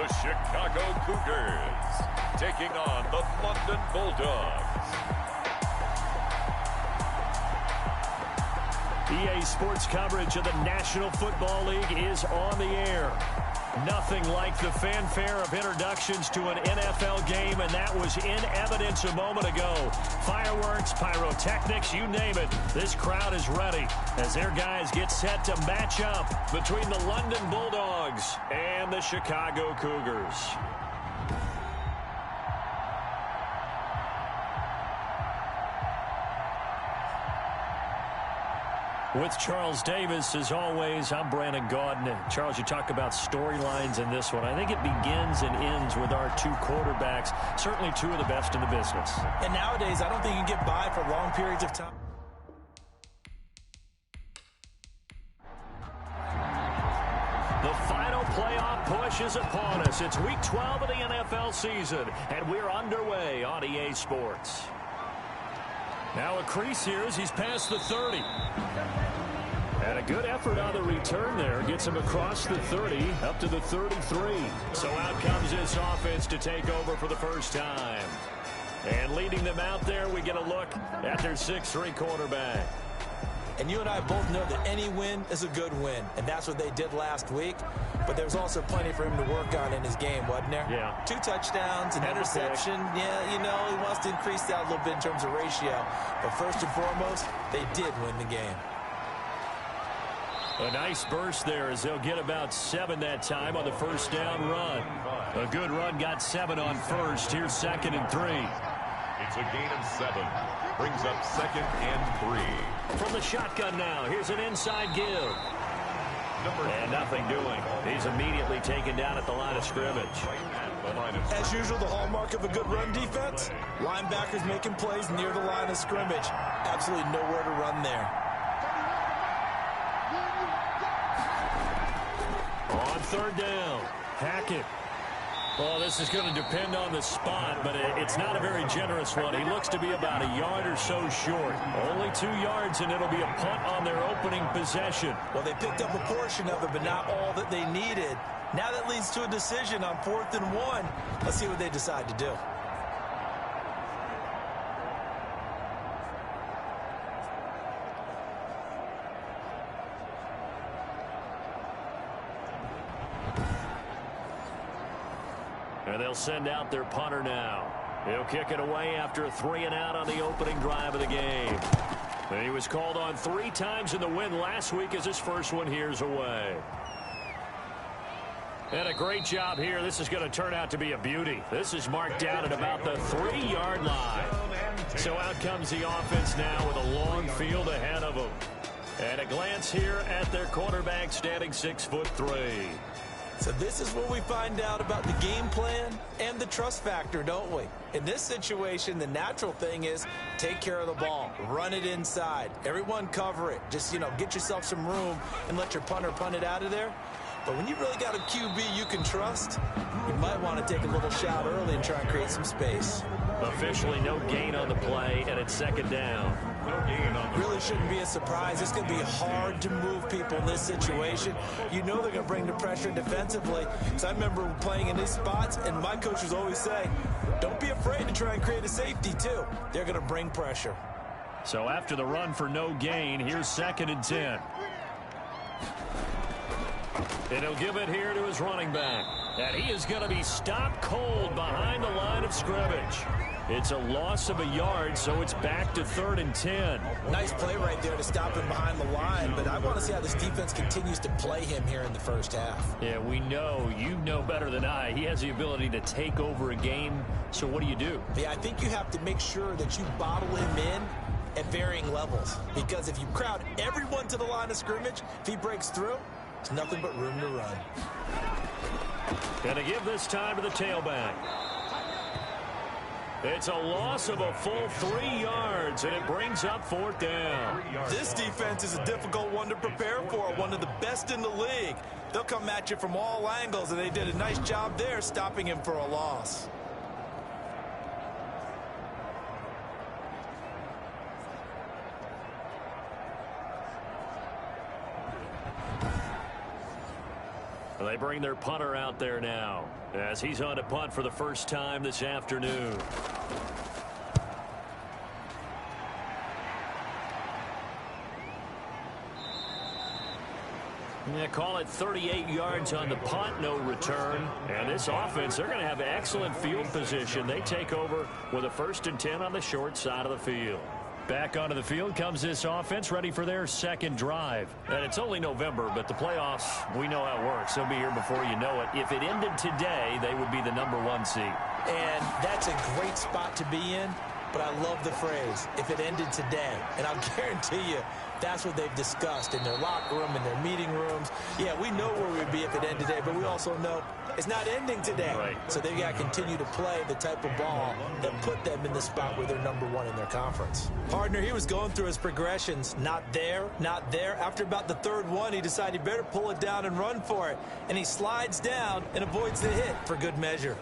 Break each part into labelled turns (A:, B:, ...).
A: the Chicago Cougars taking on the London Bulldogs.
B: EA Sports coverage of the National Football League is on the air. Nothing like the fanfare of introductions to an NFL game, and that was in evidence a moment ago. Fireworks, pyrotechnics, you name it. This crowd is ready as their guys get set to match up between the London Bulldogs and the Chicago Cougars. With Charles Davis, as always, I'm Brandon Gaudin. Charles, you talk about storylines in this one. I think it begins and ends with our two quarterbacks, certainly two of the best in the business.
C: And nowadays, I don't think you can get by for long periods of time.
B: The final playoff push is upon us. It's Week 12 of the NFL season, and we're underway on EA Sports. Now a crease here as he's past the 30. And a good effort on the return there. Gets him across the 30, up to the 33. So out comes this offense to take over for the first time. And leading them out there, we get a look at their 6'3" quarterback.
C: And you and I both know that any win is a good win. And that's what they did last week. But there was also plenty for him to work on in his game, wasn't there?
B: Yeah.
C: 2 touchdowns, an interception. Yeah, you know, he wants to increase that a little bit in terms of ratio. But first and foremost, they did win the game.
B: A nice burst there as they'll get about 7 that time on the first down run. A good run, got 7 on first. Here's 2nd and 3.
A: It's a gain of 7. Brings up 2nd and 3.
B: From the shotgun now, here's an inside give. And nothing doing. He's immediately taken down at the line of scrimmage.
C: As usual, the hallmark of a good run defense, linebackers making plays near the line of scrimmage. Absolutely nowhere to run there.
B: On 3rd down, Hackett. Well, this is going to depend on the spot, but it's not a very generous one. He looks to be about a yard or so short. Only 2 yards, and it'll be a punt on their opening possession.
C: Well, they picked up a portion of it, but not all that they needed. Now that leads to a decision on 4th and 1. Let's see what they decide to do.
B: And they'll send out their punter now. He'll kick it away after a 3-and-out on the opening drive of the game. And he was called on 3 times in the win last week as his first one here's away. And a great job here. This is going to turn out to be a beauty. This is marked down at about the 3-yard line. So out comes the offense now with a long field ahead of them. And a glance here at their quarterback standing 6'3".
C: So this is where we find out about the game plan and the trust factor, don't we? In this situation, the natural thing is take care of the ball, run it inside, everyone cover it. Just, get yourself some room and let your punter punt it out of there. But when you really got a QB you can trust, you might want to take a little shot early and try and create some space.
B: Officially no gain on the play, and it's 2nd down.
C: Really shouldn't be a surprise. It's going to be hard to move people in this situation. You know they're going to bring the pressure defensively. Because I remember playing in these spots, and my coaches always say, don't be afraid to try and create a safety, too. They're going to bring pressure.
B: So after the run for no gain, here's 2nd and 10. And he'll give it here to his running back. And he is going to be stopped cold behind the line of scrimmage. It's a loss of a yard, so it's back to 3rd and 10.
C: Nice play right there to stop him behind the line, but I want to see how this defense continues to play him here in the first half.
B: Yeah, we know. You know better than I. He has the ability to take over a game, so what do?
C: Yeah, I think you have to make sure that you bottle him in at varying levels, because if you crowd everyone to the line of scrimmage, if he breaks through, there's nothing but room to run.
B: Gonna give this time to the tailback. It's a loss of a full 3 yards, and it brings up 4th down.
C: This defense is a difficult one to prepare for, one of the best in the league. They'll come at you from all angles, and they did a nice job there stopping him for a loss.
B: They bring their punter out there now as he's on to punt for the first time this afternoon. Yeah, call it 38 yards on the punt, no return. And this offense, they're going to have excellent field position. They take over with a 1st and 10 on the short side of the field. Back onto the field comes this offense, ready for their second drive. And it's only November, but the playoffs, we know how it works. They'll be here before you know it. If it ended today, they would be the #1 seed. And
C: that's a great spot to be in, but I love the phrase, if it ended today. And I'll guarantee you, that's what they've discussed in their locker room, in their meeting rooms. Yeah, we know where we'd be if it ended today, but we also know it's not ending today. Right. So they've got to continue to play the type of ball that put them in the spot where they're #1 in their conference. Partner, he was going through his progressions. Not there, not there. After about the 3rd one, he decided he better pull it down and run for it. And he slides down and avoids the hit for good measure.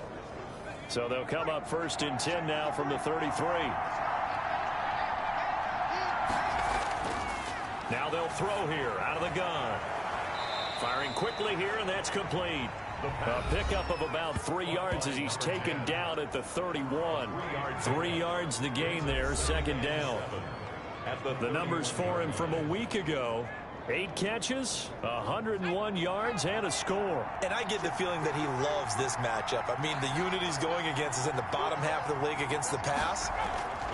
B: So they'll come up 1st and 10 now from the 33. Now they'll throw here out of the gun. Firing quickly here, and that's complete. A pickup of about 3 yards as he's taken down at the 31. 3 yards the gain there, 2nd down. The numbers for him from a week ago. 8 catches, 101 yards, and a score.
C: And I get the feeling that he loves this matchup. I mean, the unit he's going against is in the bottom half of the league against the pass.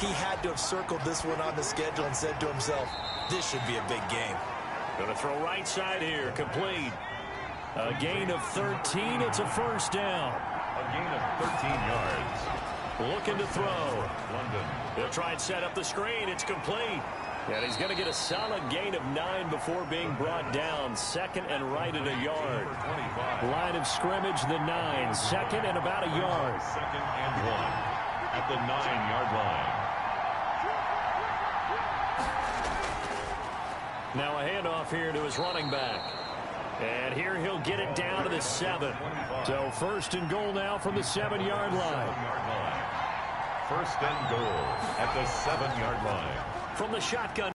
C: He had to have circled this one on the schedule and said to himself, this should be a big game.
B: Going to throw right side here, complete. A gain of 13, it's a 1st down.
A: A gain of 13 yards.
B: Looking to throw.
A: London.
B: He'll try and set up the screen, it's complete. And he's going to get a solid gain of 9 before being brought down. 2nd and right at a yard. Line of scrimmage, the 9. 2nd and about a yard.
A: 2nd and 1 at the 9-yard line.
B: Now a handoff here to his running back. And here he'll get it down to the 7. So 1st and goal now from the 7-yard line.
A: 1st and goal at the 7-yard line.
B: From the shotgun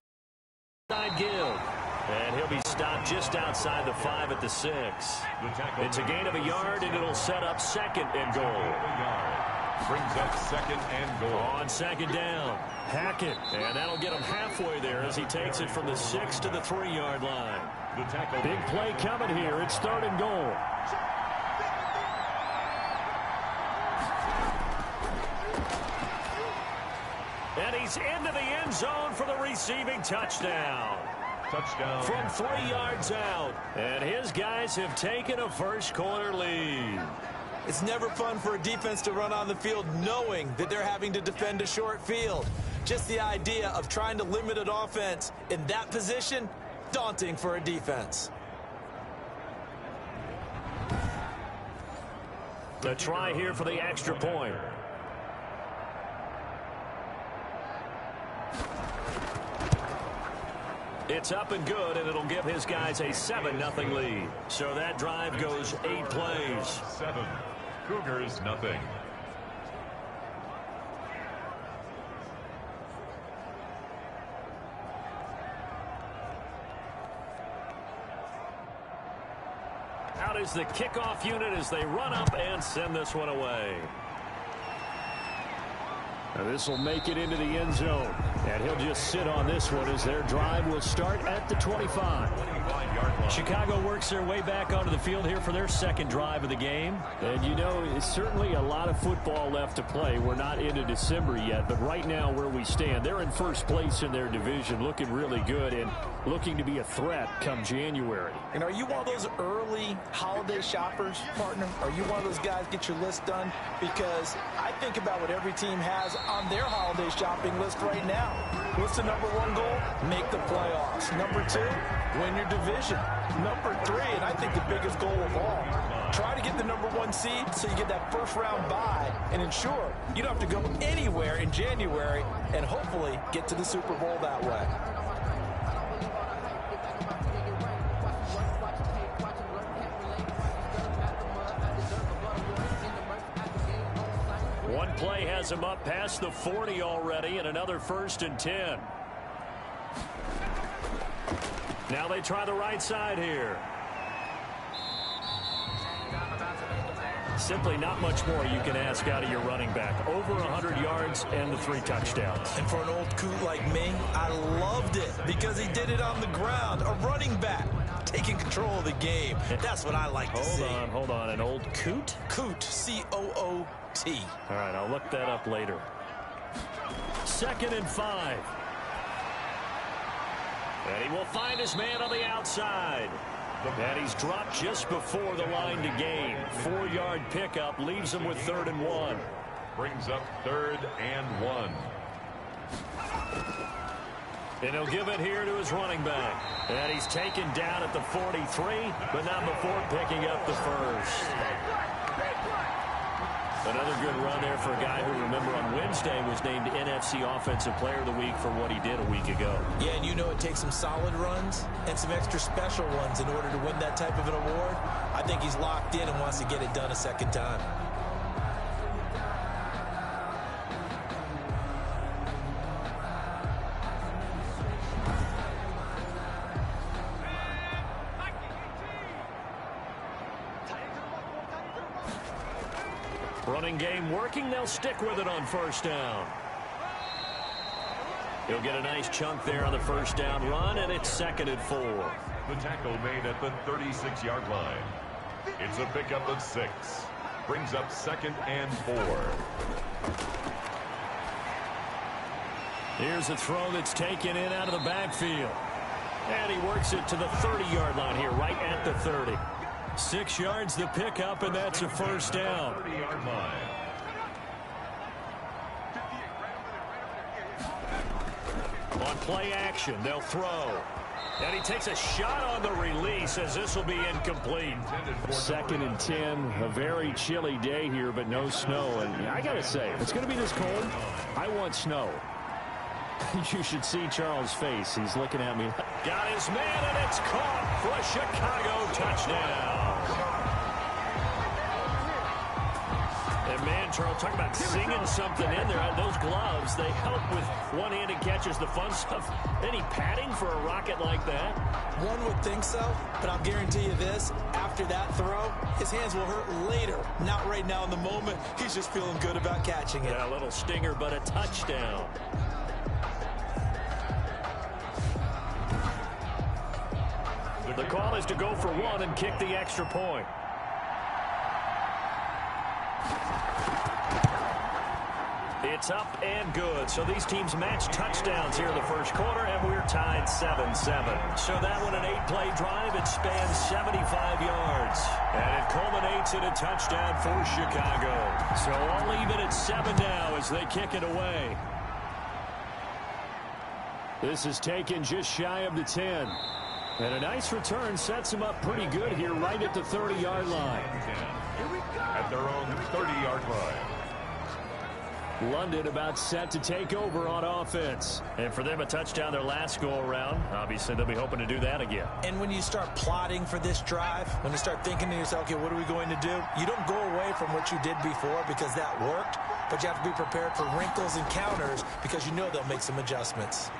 B: side give. And he'll be stopped just outside the 5 at the 6. It's a gain of a yard, and it'll set up 2nd and goal.
A: Brings up 2nd and goal.
B: On 2nd down, Hackett. And that'll get him halfway there as he takes it from the 6 to the 3-yard line. Big play coming here. It's 3rd and goal. And he's into the end zone for the receiving touchdown.
A: Touchdown.
B: From 3 yards out. And his guys have taken a first-quarter lead.
C: It's never fun for a defense to run on the field knowing that they're having to defend a short field. Just the idea of trying to limit an offense in that position, daunting for a defense.
B: A try here for the extra point. It's up and good, and it'll give his guys a 7-0 lead. So that drive goes 8 plays.
A: 7. Cougars, nothing.
B: Out is the kickoff unit as they run up and send this one away. Now this will make it into the end zone. And he'll just sit on this one as their drive will start at the 25. Chicago works their way back onto the field here for their 2nd drive of the game. And you know, it's certainly a lot of football left to play. We're not into December yet, but right now where we stand, they're in 1st place in their division, looking really good and looking to be a threat come January.
C: And are you one of those early holiday shoppers, partner? Are you one of those guys get your list done? Because I think about what every team has on their holiday shopping list right now. What's the #1 goal? Make the playoffs. #2, win your division. #3, and I think the biggest goal of all, try to get the #1 seed so you get that 1st-round bye and ensure you don't have to go anywhere in January and hopefully get to the Super Bowl that way.
B: One play has him up past the 40 already, and another 1st and 10. Now they try the right side here. Simply not much more you can ask out of your running back. Over 100 yards and the 3 touchdowns.
C: And for an old coot like me, I loved it because he did it on the ground. A running back taking control of the game. That's what I like to see.
B: Hold on. An old coot?
C: Coot, C-O-O-T.
B: All right, I'll look that up later. 2nd and 5. And he will find his man on the outside. And he's dropped just before the line to gain. 4-yard pickup leaves him with 3rd and 1.
A: Brings up 3rd and 1.
B: And he'll give it here to his running back. And he's taken down at the 43, but not before picking up the first. Another good run there for a guy who, remember, on Wednesday was named NFC Offensive Player of the Week for what he did a week ago.
C: Yeah, and you know it takes some solid runs and some extra special ones in order to win that type of an award. I think he's locked in and wants to get it done a second time.
B: Running game working. They'll stick with it on 1st down. He'll get a nice chunk there on the 1st down run, and it's 2nd and 4.
A: The tackle made at the 36-yard line. It's a pickup of 6. Brings up 2nd and 4.
B: Here's a throw that's taken in out of the backfield. And he works it to the 30-yard line here, right at the 30. 6 yards the pickup, and that's a 1st down.
A: 30-yard line.
B: On play action, they'll throw. And he takes a shot on the release as this will be incomplete. 2nd and 10, a very chilly day here, but no snow. And I got to say, if it's going to be this cold, I want snow. You should see Charles' face. He's looking at me. Got his man, and it's caught for a Chicago touchdown. And man, Charles, talk about singing something in there. Those gloves, they help with one-handed catches, the fun stuff. Any padding for a rocket like that?
C: One would think so, but I'll guarantee you this. After that throw, his hands will hurt later. Not right now in the moment. He's just feeling good about catching it.
B: Yeah, a little stinger, but a touchdown. The call is to go for 1 and kick the extra point. It's up and good. So these teams match touchdowns here in the 1st quarter, and we're tied 7-7. So that one, an 8-play drive. It spans 75 yards. And it culminates in a touchdown for Chicago. So all even at 7 now as they kick it away. This is taken just shy of the 10. And a nice return sets him up pretty good here right at the 30-yard line.
A: At their own 30-yard line.
B: London about set to take over on offense. And for them, a touchdown their last go-around. Obviously, they'll be hoping to do that again.
C: And when you start plotting for this drive, when you start thinking to yourself, okay, what are we going to do? You don't go away from what you did before because that worked, but you have to be prepared for wrinkles and counters because you know they'll make some adjustments.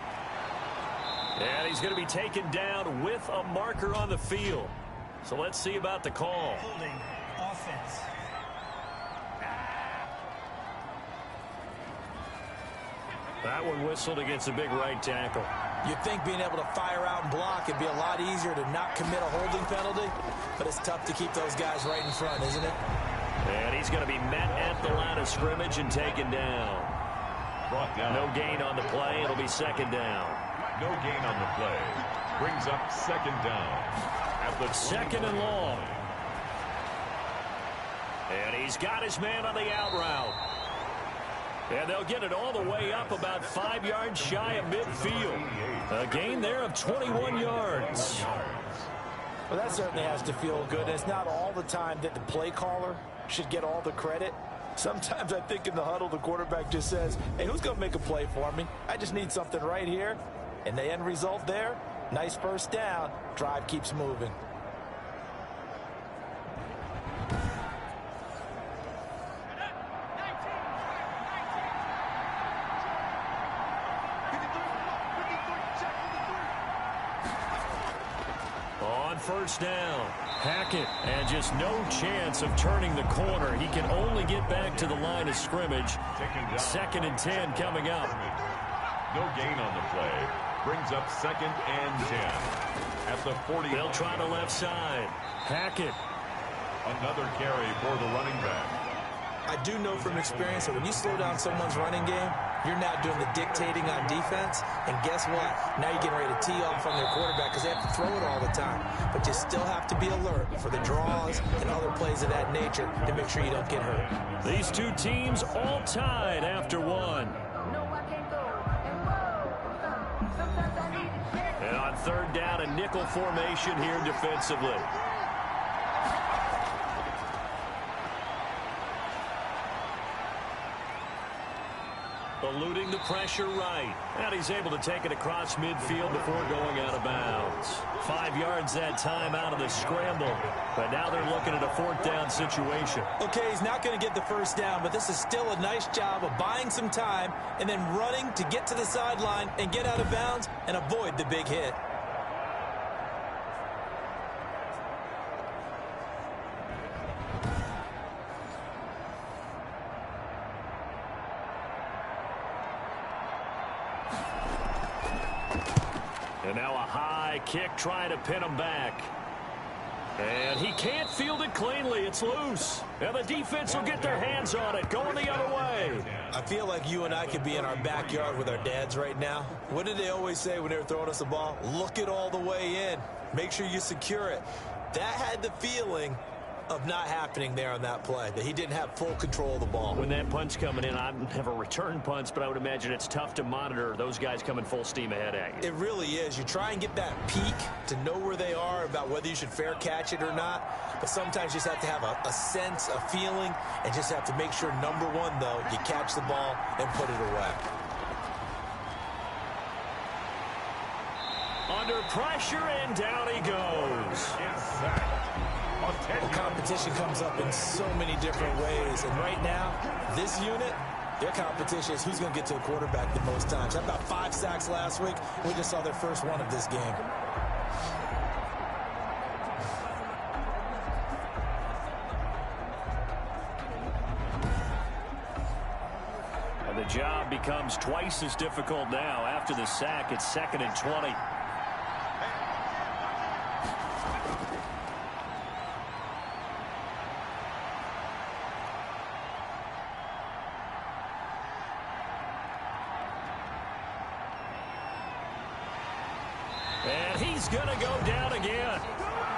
B: And he's going to be taken down with a marker on the field. So let's see about the call.
C: Holding offense.
B: That one whistled against a big right tackle.
C: You'd think being able to fire out and block it'd be a lot easier to not commit a holding penalty, but it's tough to keep those guys right in front, isn't it?
B: And he's going to be met at the line of scrimmage and taken down.
A: Brought down.
B: No gain on the play. It'll be 2nd down.
A: No gain on the play. Brings up 2nd down. At the
B: 2nd and long. And he's got his man on the out route. And they'll get it all the way up about 5 yards shy of midfield. A gain there of 21 yards.
C: Well, that certainly has to feel good. It's not all the time that the play caller should get all the credit. Sometimes I think in the huddle, the quarterback just says, hey, who's going to make a play for me? I just need something right here. And the end result there, nice 1st down. Drive keeps moving.
B: first down. Hackett, and just no chance of turning the corner. He can only get back to the line of scrimmage. 2nd and 10 coming up.
A: No gain on the play. Brings up 2nd and 10. At the 40.
B: They'll try the left side. Hackett.
A: Another carry for the running back.
C: I do know from experience that when you slow down someone's running game, you're now doing the dictating on defense. And guess what? Now you're getting ready to tee off on their quarterback because they have to throw it all the time. But you still have to be alert for the draws and other plays of that nature to make sure you don't get hurt.
B: These two teams all tied after one. And on 3rd down, a nickel formation here defensively. Eluding the pressure right. And he's able to take it across midfield before going out of bounds. 5 yards that time out of the scramble. But now they're looking at a 4th down situation.
C: Okay, he's not going to get the first down, but this is still a nice job of buying some time and then running to get to the sideline and get out of bounds and avoid the big hit.
B: And now a high kick trying to pin him back. And he can't field it cleanly. It's loose. And the defense will get their hands on it, going the other way.
C: I feel like you and I could be in our backyard with our dads right now. What did they always say when they were throwing us the ball? Look it all the way in. Make sure you secure it. That had the feeling of not happening there on that play, that he didn't have full control of the ball.
B: When that punch coming in, I've never returned punts, but I would imagine it's tough to monitor those guys coming full steam ahead at you.
C: It really is. You try and get that peek to know where they are, about whether you should fair catch it or not, but sometimes you just have to have a sense, a feeling, and just have to make sure, number one, though, you catch the ball and put it away.
B: Under pressure, and down he goes.
C: Well, competition comes up in so many different ways, and right now, this unit, their competition is who's going to get to the quarterback the most times. How about 5 sacks last week? We just saw their first one of this game.
B: And the job becomes twice as difficult now. After the sack, it's 2nd and 20. And he's going to go down again.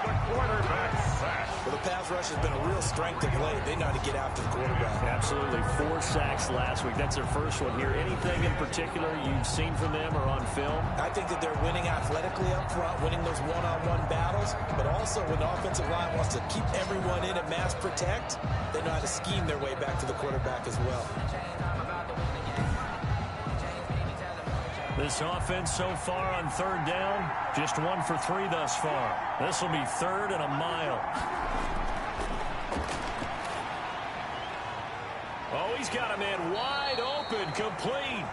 A: The quarterback sack.
C: Well, the pass rush has been a real strength of late. They know how to get after the quarterback.
B: Absolutely. 4 sacks last week. That's their first one here. Anything in particular you've seen from them or on film?
C: I think that they're winning athletically up front, winning those one-on-one battles, but also when the offensive line wants to keep everyone in and mass protect, they know how to scheme their way back to the quarterback as well.
B: This offense so far on 3rd down, just 1 for 3 thus far. This will be 3rd and a mile. Oh, he's got a man wide open, complete.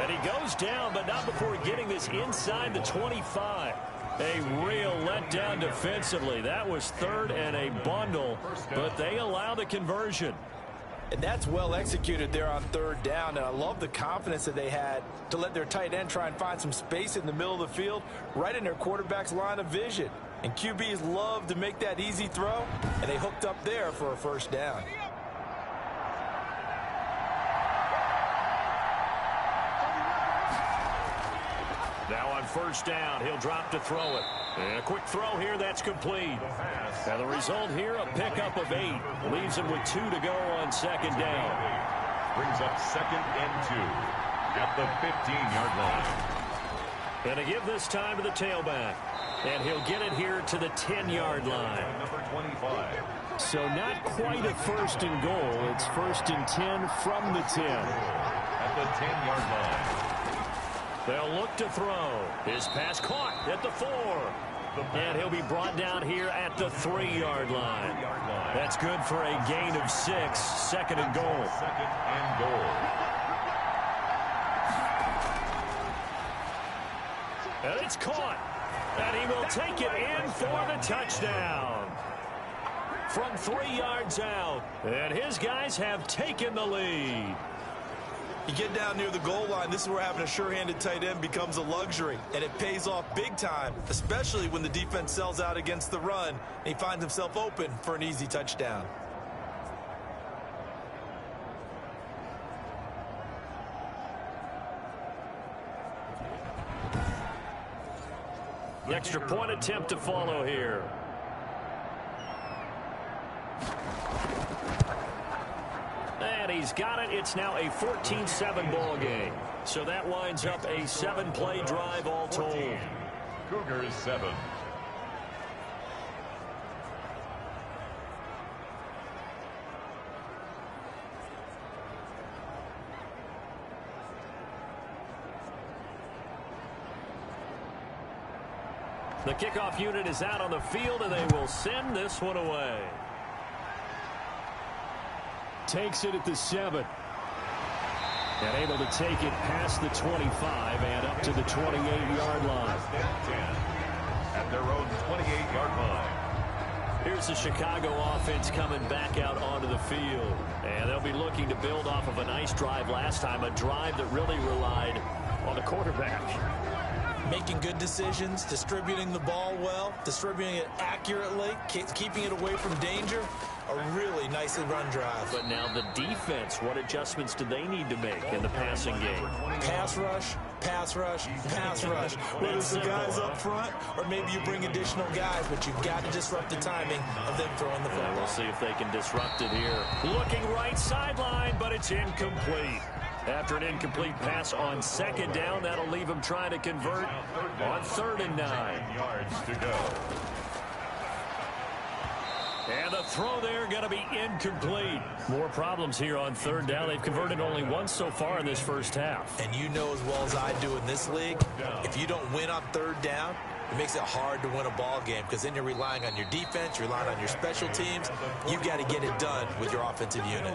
B: And he goes down, but not before getting this inside the 25. A real letdown defensively. That was 3rd and a bundle, but they allow the conversion.
C: And that's well executed there on 3rd down, and I love the confidence that they had to let their tight end try and find some space in the middle of the field, right in their quarterback's line of vision. And QBs love to make that easy throw, and they hooked up there for a first down.
B: Now on 1st down, he'll drop to throw it. And a quick throw here, that's complete. And the result here, a pickup of 8. Leaves him with 2 to go on 2nd down.
A: Brings up 2nd and 2 at the 15-yard line.
B: And to give this time to the tailback. And he'll get it here to the 10-yard line.
A: Number 25.
B: So not quite a 1st and goal. It's 1st and 10 from the 10.
A: At the 10-yard line.
B: They'll look to throw. His pass caught at the 4. And he'll be brought down here at the 3-yard line. That's good for a gain of 6. 2nd and goal.
A: 2nd and goal.
B: And it's caught. And he will take it in for the touchdown. From 3 yards out. And his guys have taken the lead.
C: You get down near the goal line, this is where having a sure-handed tight end becomes a luxury, and it pays off big time, especially when the defense sells out against the run, and he finds himself open for an easy touchdown.
B: The extra point attempt to follow here. And he's got it. It's now a 14-7 ball game. So that winds up a 7-play drive all told.
A: Cougars 7.
B: The kickoff unit is out on the field, and they will send this one away. Takes it at the 7. And able to take it past the 25 and up to the 28-yard line.
A: At their own 28-yard line.
B: Here's the Chicago offense coming back out onto the field. And they'll be looking to build off of a nice drive last time, a drive that really relied on the quarterback.
C: Making good decisions, distributing the ball well, distributing it accurately, keeping it away from danger. A really nicely run drive.
B: But now the defense, what adjustments do they need to make in the passing game?
C: Pass rush, pass rush, pass rush. Whether it's the guys up front or maybe you bring additional guys, but you've got to disrupt the timing of them throwing the football.
B: We'll see if they can disrupt it here. Looking right sideline, but it's incomplete. After an incomplete pass on second down, that'll leave him trying to convert on 3rd and 9.
A: Yards to go.
B: And the throw there going to be incomplete. More problems here on 3rd down. They've converted only once so far in this first half.
C: And you know as well as I do in this league, if you don't win on 3rd down, it makes it hard to win a ball game because then you're relying on your defense, you're relying on your special teams. You've got to get it done with your offensive unit.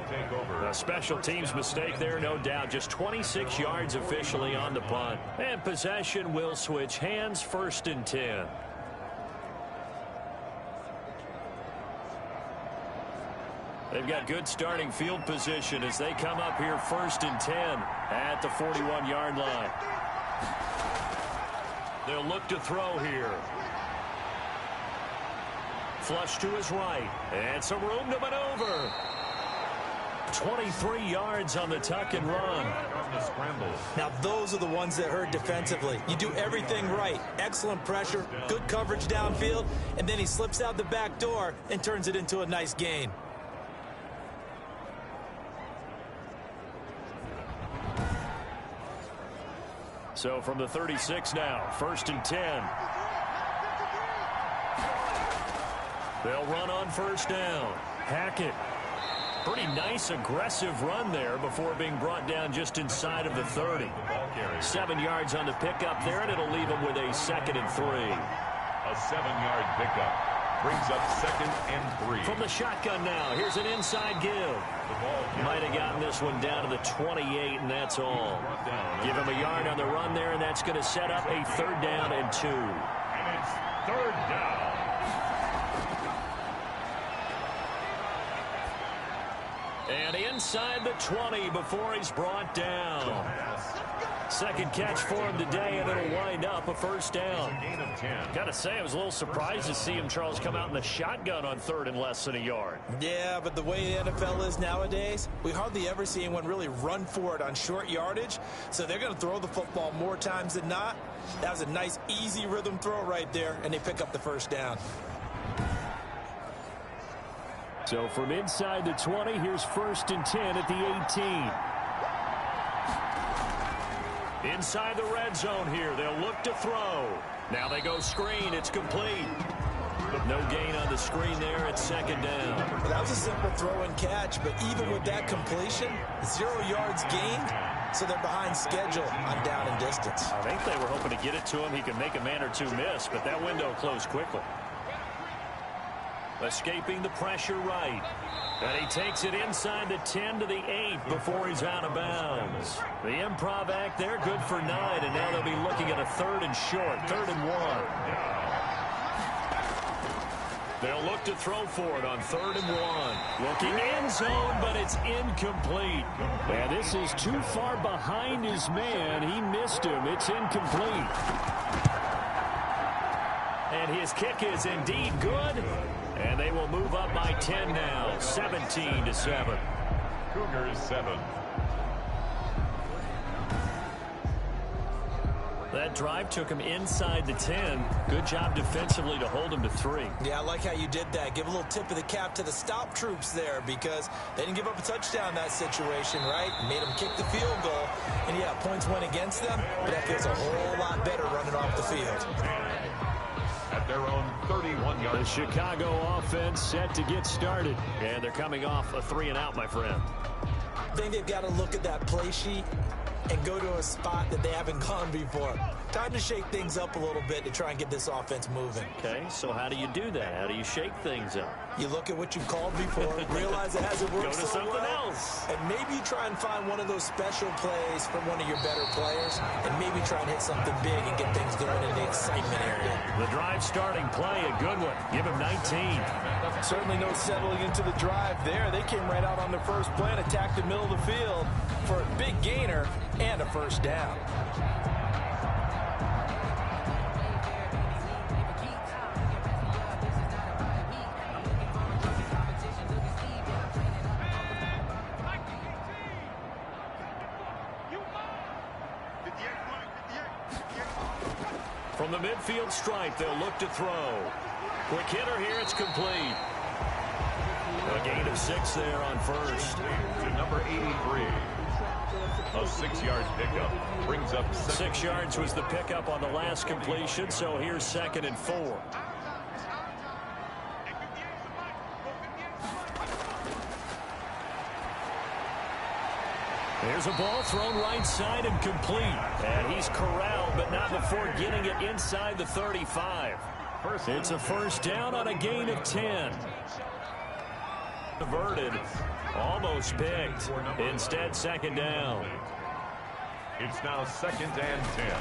B: A special teams mistake there, no doubt. Just 26 yards officially on the punt. And possession will switch hands, 1st and 10. They've got good starting field position as they come up here 1st and 10 at the 41-yard line. They'll look to throw here. Flush to his right. And some room to maneuver. 23 yards on the tuck and run.
C: Now those are the ones that hurt defensively. You do everything right. Excellent pressure, good coverage downfield, and then he slips out the back door and turns it into a nice gain.
B: So from the 36 now, 1st and 10. They'll run on 1st down. Hackett. Pretty nice aggressive run there before being brought down just inside of the 30. 7 yards on the pickup there, and it'll leave him with a 2nd and 3.
A: A 7-yard pickup. Brings up 2nd and 3.
B: From the shotgun now, here's an inside give. Might have gotten this one down to the 28, and that's all. Give him a yard on the run there, and that's going to set up a 3rd down and 2.
A: And it's 3rd down.
B: And inside the 20 before he's brought down. 2nd catch for him today, and it'll wind up a 1st down. Got to say, I was a little surprised to see him, Charles, come out in the shotgun on 3rd and less than a yard.
C: Yeah, but the way the NFL is nowadays, we hardly ever see anyone really run for it on short yardage. So they're going to throw the football more times than not. That was a nice, easy rhythm throw right there, and they pick up the 1st down.
B: So from inside the 20, here's 1st and 10 at the 18. Inside the red zone here, they'll look to throw. Now they go screen, it's complete. No gain on the screen there at 2nd down.
C: Well, that was a simple throw and catch, but even with that completion, 0 yards gained, so they're behind schedule on down and distance.
B: I think they were hoping to get it to him. He could make a man or two miss, but that window closed quickly. escaping the pressure right. And he takes it inside the 10 to the 8 before he's out of bounds. The improv act there, good for 9, and now they'll be looking at a 3rd and short, 3rd and 1. They'll look to throw for it on 3rd and 1. Looking end zone, but it's incomplete. And this is too far behind his man. He missed him. It's incomplete. And his kick is indeed good. And they will move up by 10 now, 17-7.
A: Cougars 7.
B: That drive took him inside the 10. Good job defensively to hold him to 3.
C: Yeah, I like how you did that. Give a little tip of the cap to the stop troops there because they didn't give up a touchdown in that situation, right? Made them kick the field goal. And, yeah, points went against them, but that feels a whole lot better running off the field.
A: At their own 31-yard.
B: The Chicago offense set to get started. And they're coming off a 3-and-out, my friend.
C: I think they've got to look at that play sheet and go to a spot that they haven't gone before. Time to shake things up a little bit to try and get this offense moving.
B: Okay, so how do you do that? How do you shake things up?
C: You look at what you've called before, realize it hasn't worked
B: Go to
C: so
B: something
C: well,
B: else.
C: and maybe try and find one of those special plays from one of your better players, and maybe try and hit something big and get things going in the excitement area.
B: The drive starting play, a good one. Give him 19.
D: Certainly no settling into the drive there. They came right out on the first play and attacked the middle of the field for a big gainer and a first down.
B: From the midfield stripe, they'll look to throw. Quick hitter here, it's complete. A gain of 6 there on first.
A: To number 83. A 6-yard pickup brings up
B: 6 yards was the pickup on the last completion, so here's 2nd and 4. There's a ball thrown right side and complete. And he's corralled, but not before getting it inside the 35. It's a first down on a gain of 10. Averted. Almost picked. Instead, 2nd down.
A: It's now 2nd and 10.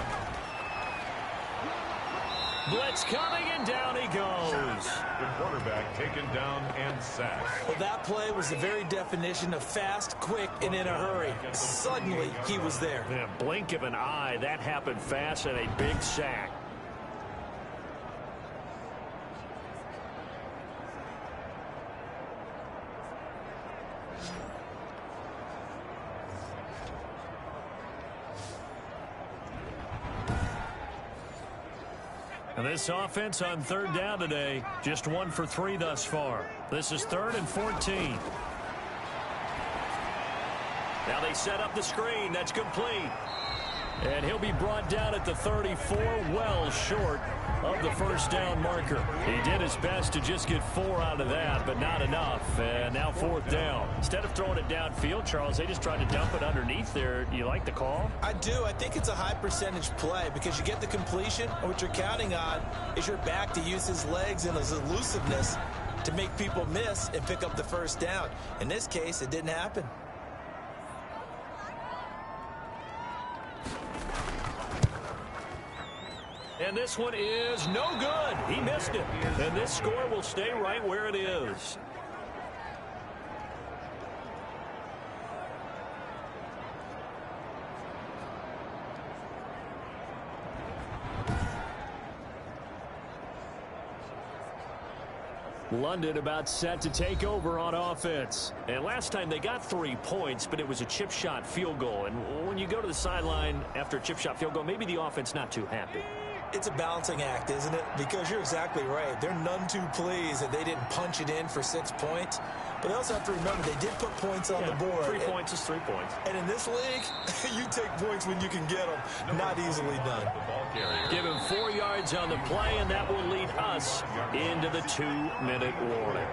B: Blitz coming, and down he goes.
A: The quarterback taken down and sacked.
C: Well, that play was the very definition of fast, quick, and in a hurry. Suddenly, he was there.
B: In a blink of an eye, that happened fast, and a big sack. And this offense on 3rd down today, just 1 for 3 thus far. This is 3rd and 14. Now they set up the screen. That's complete. And he'll be brought down at the 34, well short of the first down marker. He did his best to just get 4 out of that, but not enough. And now 4th down. Instead of throwing it downfield, Charles, they just tried to dump it underneath there. Do you like the call?
C: I do. I think it's a high percentage play because you get the completion, and what you're counting on is your back to use his legs and his elusiveness to make people miss and pick up the first down. In this case, it didn't happen.
B: And this one is no good. He missed it. And this score will stay right where it is. London about set to take over on offense. And last time they got 3 points, but it was a chip shot field goal. And when you go to the sideline after a chip shot field goal, maybe the offense not too happy.
C: It's a balancing act, isn't it? Because you're exactly right. They're none too pleased that they didn't punch it in for 6 points. But they also have to remember they did put points on the board.
B: 3 points is 3 points.
C: And in this league, you take points when you can get them. Not easily done.
B: Give him 4 yards on the play, and that will lead us into the 2-minute warning.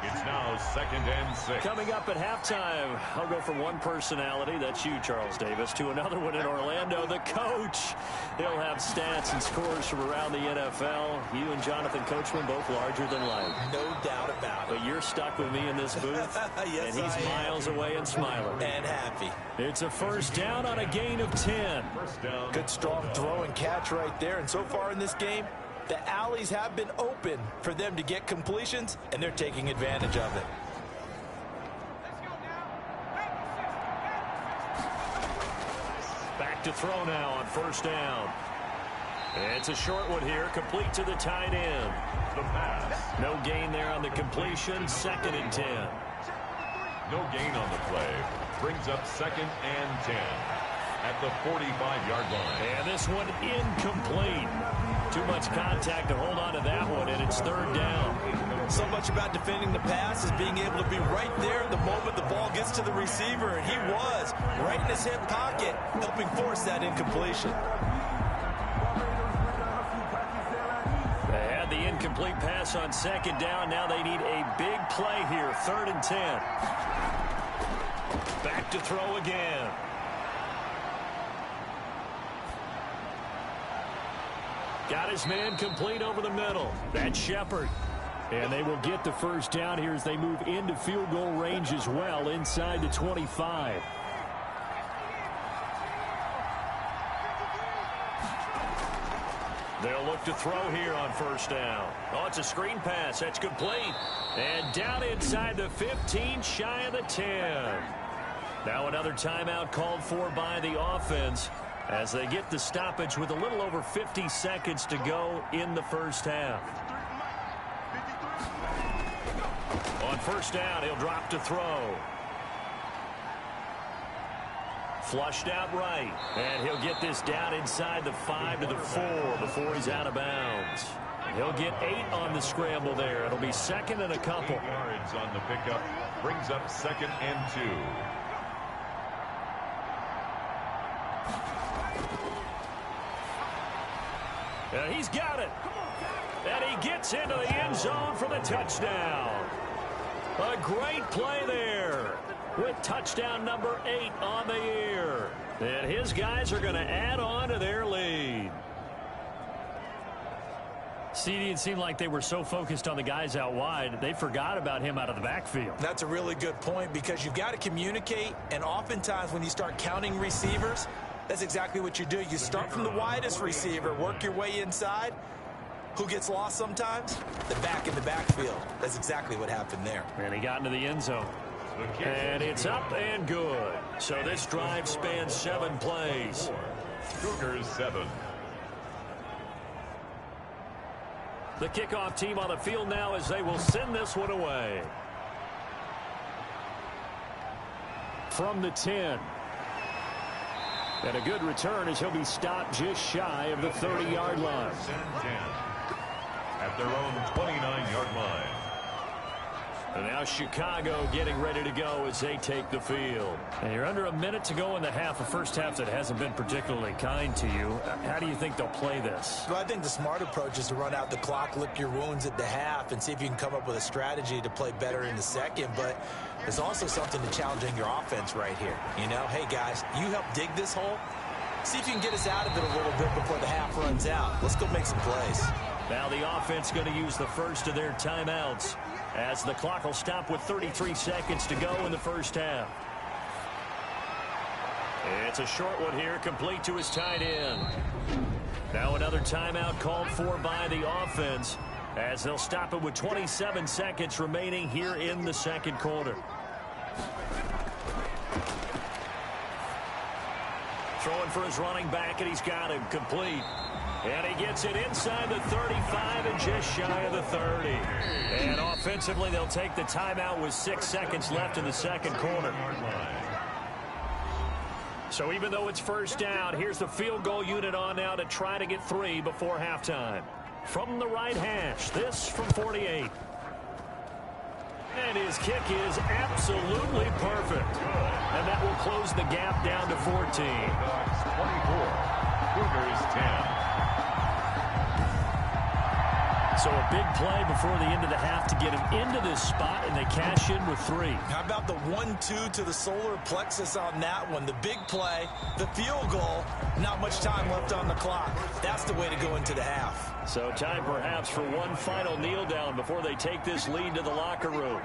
A: It's now 2nd and 6.
B: Coming up at halftime, I'll go from one personality, that's you, Charles Davis, to another one in Orlando, the coach. He'll have stats and scores from around the NFL. You and Jonathan Coachman both larger than life.
C: No doubt about it.
B: stuck with me in this booth.
C: Yes,
B: and he's miles away and smiling.
C: And happy.
B: It's a first down on a gain of 10.
C: Good strong throw and catch right there. And so far in this game, the alleys have been open for them to get completions, and they're taking advantage of it.
B: Back to throw now on first down. It's a short one here, complete to the tight end.
A: The pass.
B: No gain there on the completion, 2nd and 10.
A: No gain on the play. Brings up 2nd and 10 at the 45-yard line.
B: And this one incomplete. Too much contact to hold on to that one, and it's 3rd down.
C: So much about defending the pass is being able to be right there the moment the ball gets to the receiver, and he was right in his hip pocket, helping force that incompletion.
B: They had the incomplete pass on 2nd down. Now they need a big play here, 3rd and 10. Back to throw again. Got his man complete over the middle. That's Shepard. And they will get the first down here as they move into field goal range as well, inside the 25. They'll look to throw here on first down. Oh, it's a screen pass. That's complete. And down inside the 15, shy of the 10. Now another timeout called for by the offense as they get the stoppage with a little over 50 seconds to go in the first half. On first down, he'll drop to throw. Flushed out right. And he'll get this down inside the 5 to the 4 before he's out of bounds. He'll get 8 on the scramble there. It'll be 2nd and a couple.
A: 8 yards on the pickup. Brings up 2nd and 2.
B: And he's got it. And he gets into the end zone for the touchdown. A great play there with touchdown number 8 on the year. And his guys are going to add on to their lead. CD, it seemed like they were so focused on the guys out wide, they forgot about him out of the backfield.
C: That's a really good point because you've got to communicate, and oftentimes when you start counting receivers, that's exactly what you do. You start from the widest receiver, work your way inside. Who gets lost sometimes? The back in the backfield. That's exactly what happened there.
B: And he got into the end zone. And it's up and good. So this drive spans 7 plays.
A: Cougars 7.
B: The kickoff team on the field now as they will send this one away. From the 10. And a good return as he'll be stopped just shy of the 30-yard line.
A: At their own 29-yard line.
B: And now Chicago getting ready to go as they take the field. And you're under a minute to go in the half, a first half that hasn't been particularly kind to you. How do you think they'll play this?
C: Well, I think the smart approach is to run out the clock, lick your wounds at the half, and see if you can come up with a strategy to play better in the second. But there's also something to challenging your offense right here. You know, hey, guys, you help dig this hole. See if you can get us out of it a little bit before the half runs out. Let's go make some plays.
B: Now the offense going to use the first of their timeouts as the clock will stop with 33 seconds to go in the first half. It's a short one here, complete to his tight end. Now another timeout called for by the offense as they'll stop it with 27 seconds remaining here in the second quarter. Throwing for his running back, and he's got him complete. And he gets it inside the 35 and just shy of the 30. And offensively, they'll take the timeout with 6 seconds left in the second quarter. So even though it's first down, here's the field goal unit on now to try to get 3 before halftime. From the right hash, this from 48. And his kick is absolutely perfect. And that will close the gap down to 14.
A: Bulldogs 24, Cougars 10.
B: So a big play before the end of the half to get him into this spot, and they cash in with 3.
C: How about the 1-2 to the solar plexus on that one? The big play, the field goal, not much time left on the clock. That's the way to go into the half.
B: So time perhaps for one final kneel down before they take this lead to the locker room.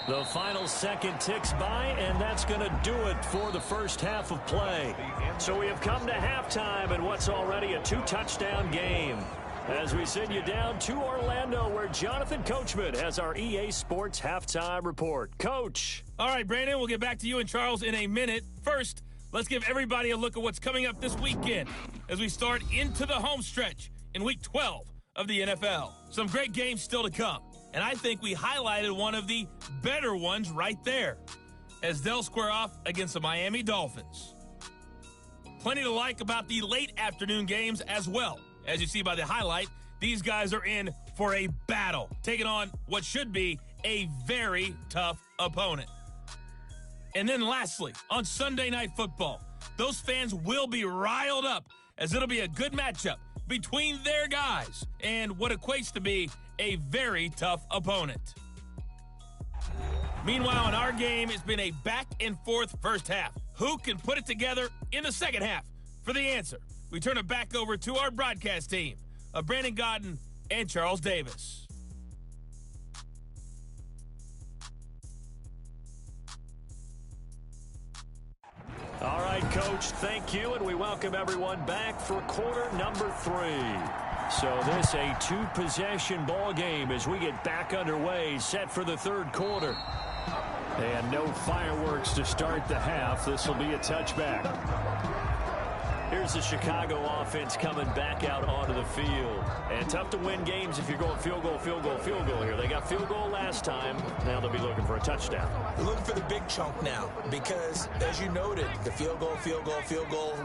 B: The final second ticks by, and that's going to do it for the first half of play. So we have come to halftime in what's already a 2-touchdown game. As we send you down to Orlando, where Jonathan Coachman has our EA Sports Halftime Report. Coach.
E: All right, Brandon, we'll get back to you and Charles in a minute. First, let's give everybody a look at what's coming up this weekend as we start into the home stretch in Week 12 of the NFL. Some great games still to come, and I think we highlighted one of the better ones right there as they'll square off against the Miami Dolphins. Plenty to like about the late afternoon games as well. As you see by the highlight, these guys are in for a battle, taking on what should be a very tough opponent. And then lastly, on Sunday Night Football, those fans will be riled up as it'll be a good matchup between their guys and what equates to be a very tough opponent. Meanwhile, in our game, it's been a back-and-forth first half. Who can put it together in the second half? For the answer, we turn it back over to our broadcast team of Brandon Godden and Charles Davis.
B: All right, Coach, thank you, and we welcome everyone back for quarter number 3. So this a 2-possession ball game as we get back underway, set for the third quarter. And no fireworks to start the half. This will be a touchback. Here's the Chicago offense coming back out onto the field. And tough to win games if you're going field goal, field goal, field goal here. They got field goal last time. Now they'll be looking for a touchdown.
C: They're looking for the big chunk now because, as you noted, the field goal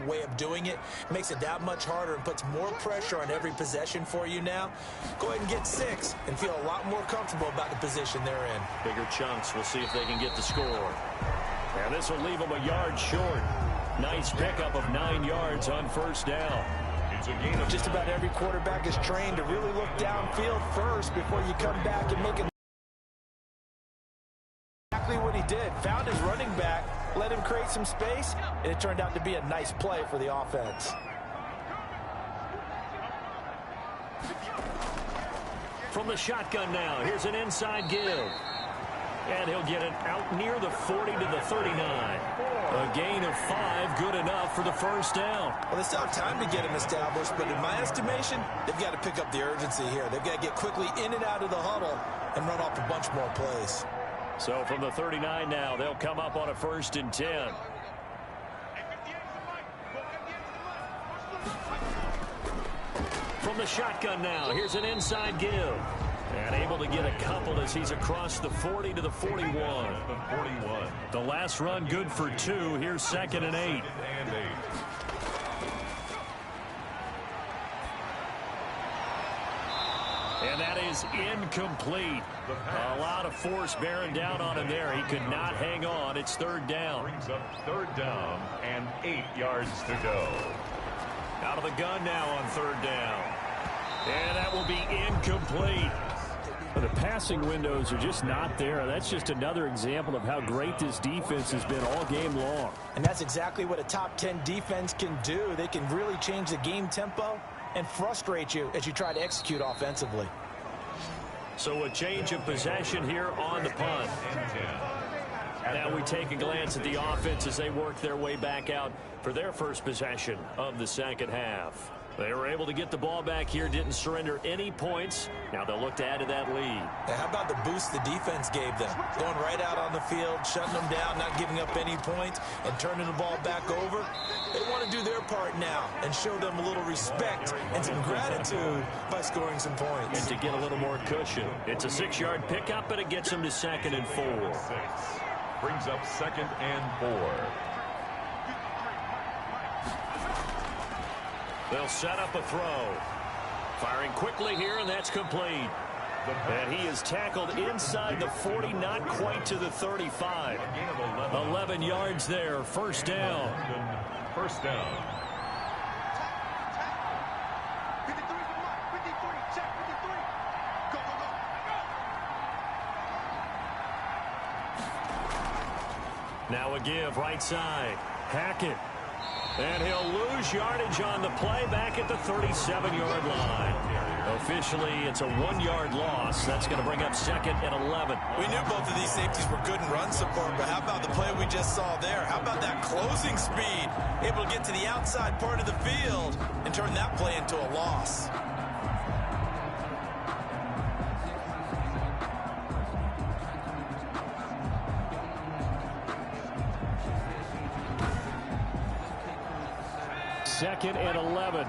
C: way of doing it makes it that much harder and puts more pressure on every possession for you now. Go ahead and get 6 and feel a lot more comfortable about the position they're in.
B: Bigger chunks. We'll see if they can get the score. And this will leave them a yard short. Nice pickup of 9 yards on first down.
A: It's a gain of
C: Just about every quarterback is trained to really look downfield first before you come back and make it. Exactly what he did. Found his running back, let him create some space, and it turned out to be a nice play for the offense.
B: From the shotgun now, here's an inside give. And he'll get it out near the 40 to the 39. A gain of 5, good enough for the first down.
C: Well, they still have time to get him established, but in my estimation, they've got to pick up the urgency here. They've got to get quickly in and out of the huddle and run off a bunch more plays.
B: So from the 39 now, they'll come up on a 1st and 10. From the shotgun now, here's an inside give. And able to get a couple as he's across the 40 to the 41. The last run good for 2. Here's 2nd and 8. And that is incomplete. A lot of force bearing down on him there. He could not hang on. It's 3rd down.
A: Brings up 3rd down and 8 yards to go.
B: Out of the gun now on 3rd down. And that will be incomplete.
F: The passing windows are just not there. That's just another example of how great this defense has been all game long.
C: And that's exactly what a top 10 defense can do. They can really change the game tempo and frustrate you as you try to execute offensively.
B: So a change of possession here on the punt. Now we take a glance at the offense as they work their way back out for their first possession of the second half. They were able to get the ball back here, didn't surrender any points. Now they'll look to add to that lead.
C: Now how about the boost the defense gave them? Going right out on the field, shutting them down, not giving up any points, and turning the ball back over. They want to do their part now and show them a little respect and some gratitude by scoring some points.
B: And to get a little more cushion. It's a 6-yard pickup, and it gets them to 2nd and 4.
A: Brings up 2nd and 4.
B: They'll set up a throw. Firing quickly here, and that's complete. And he is tackled inside the 40, not quite to the 35. 11 yards there, 1st down.
A: 1st down.
B: Now a give right side. Hackett. And he'll lose yardage on the play back at the 37-yard line. Officially, it's a 1-yard loss. That's going to bring up 2nd and 11.
C: We knew both of these safeties were good in run support, but how about the play we just saw there? How about that closing speed? Able to get to the outside part of the field and turn that play into a loss.
F: Second and 11.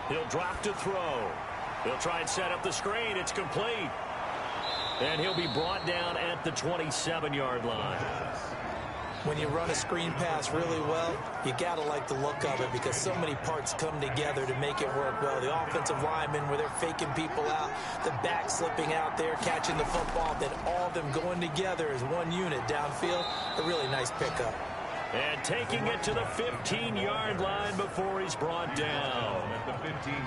B: He'll drop to throw. He'll try and set up the screen. It's complete. And he'll be brought down at the 27-yard line.
C: When you run a screen pass really well, you got to like the look of it because so many parts come together to make it work well. The offensive linemen, where they're faking people out, the back slipping out there, catching the football, then all of them going together as one unit downfield. A really nice pickup.
B: And taking it to the 15-yard line before he's brought down.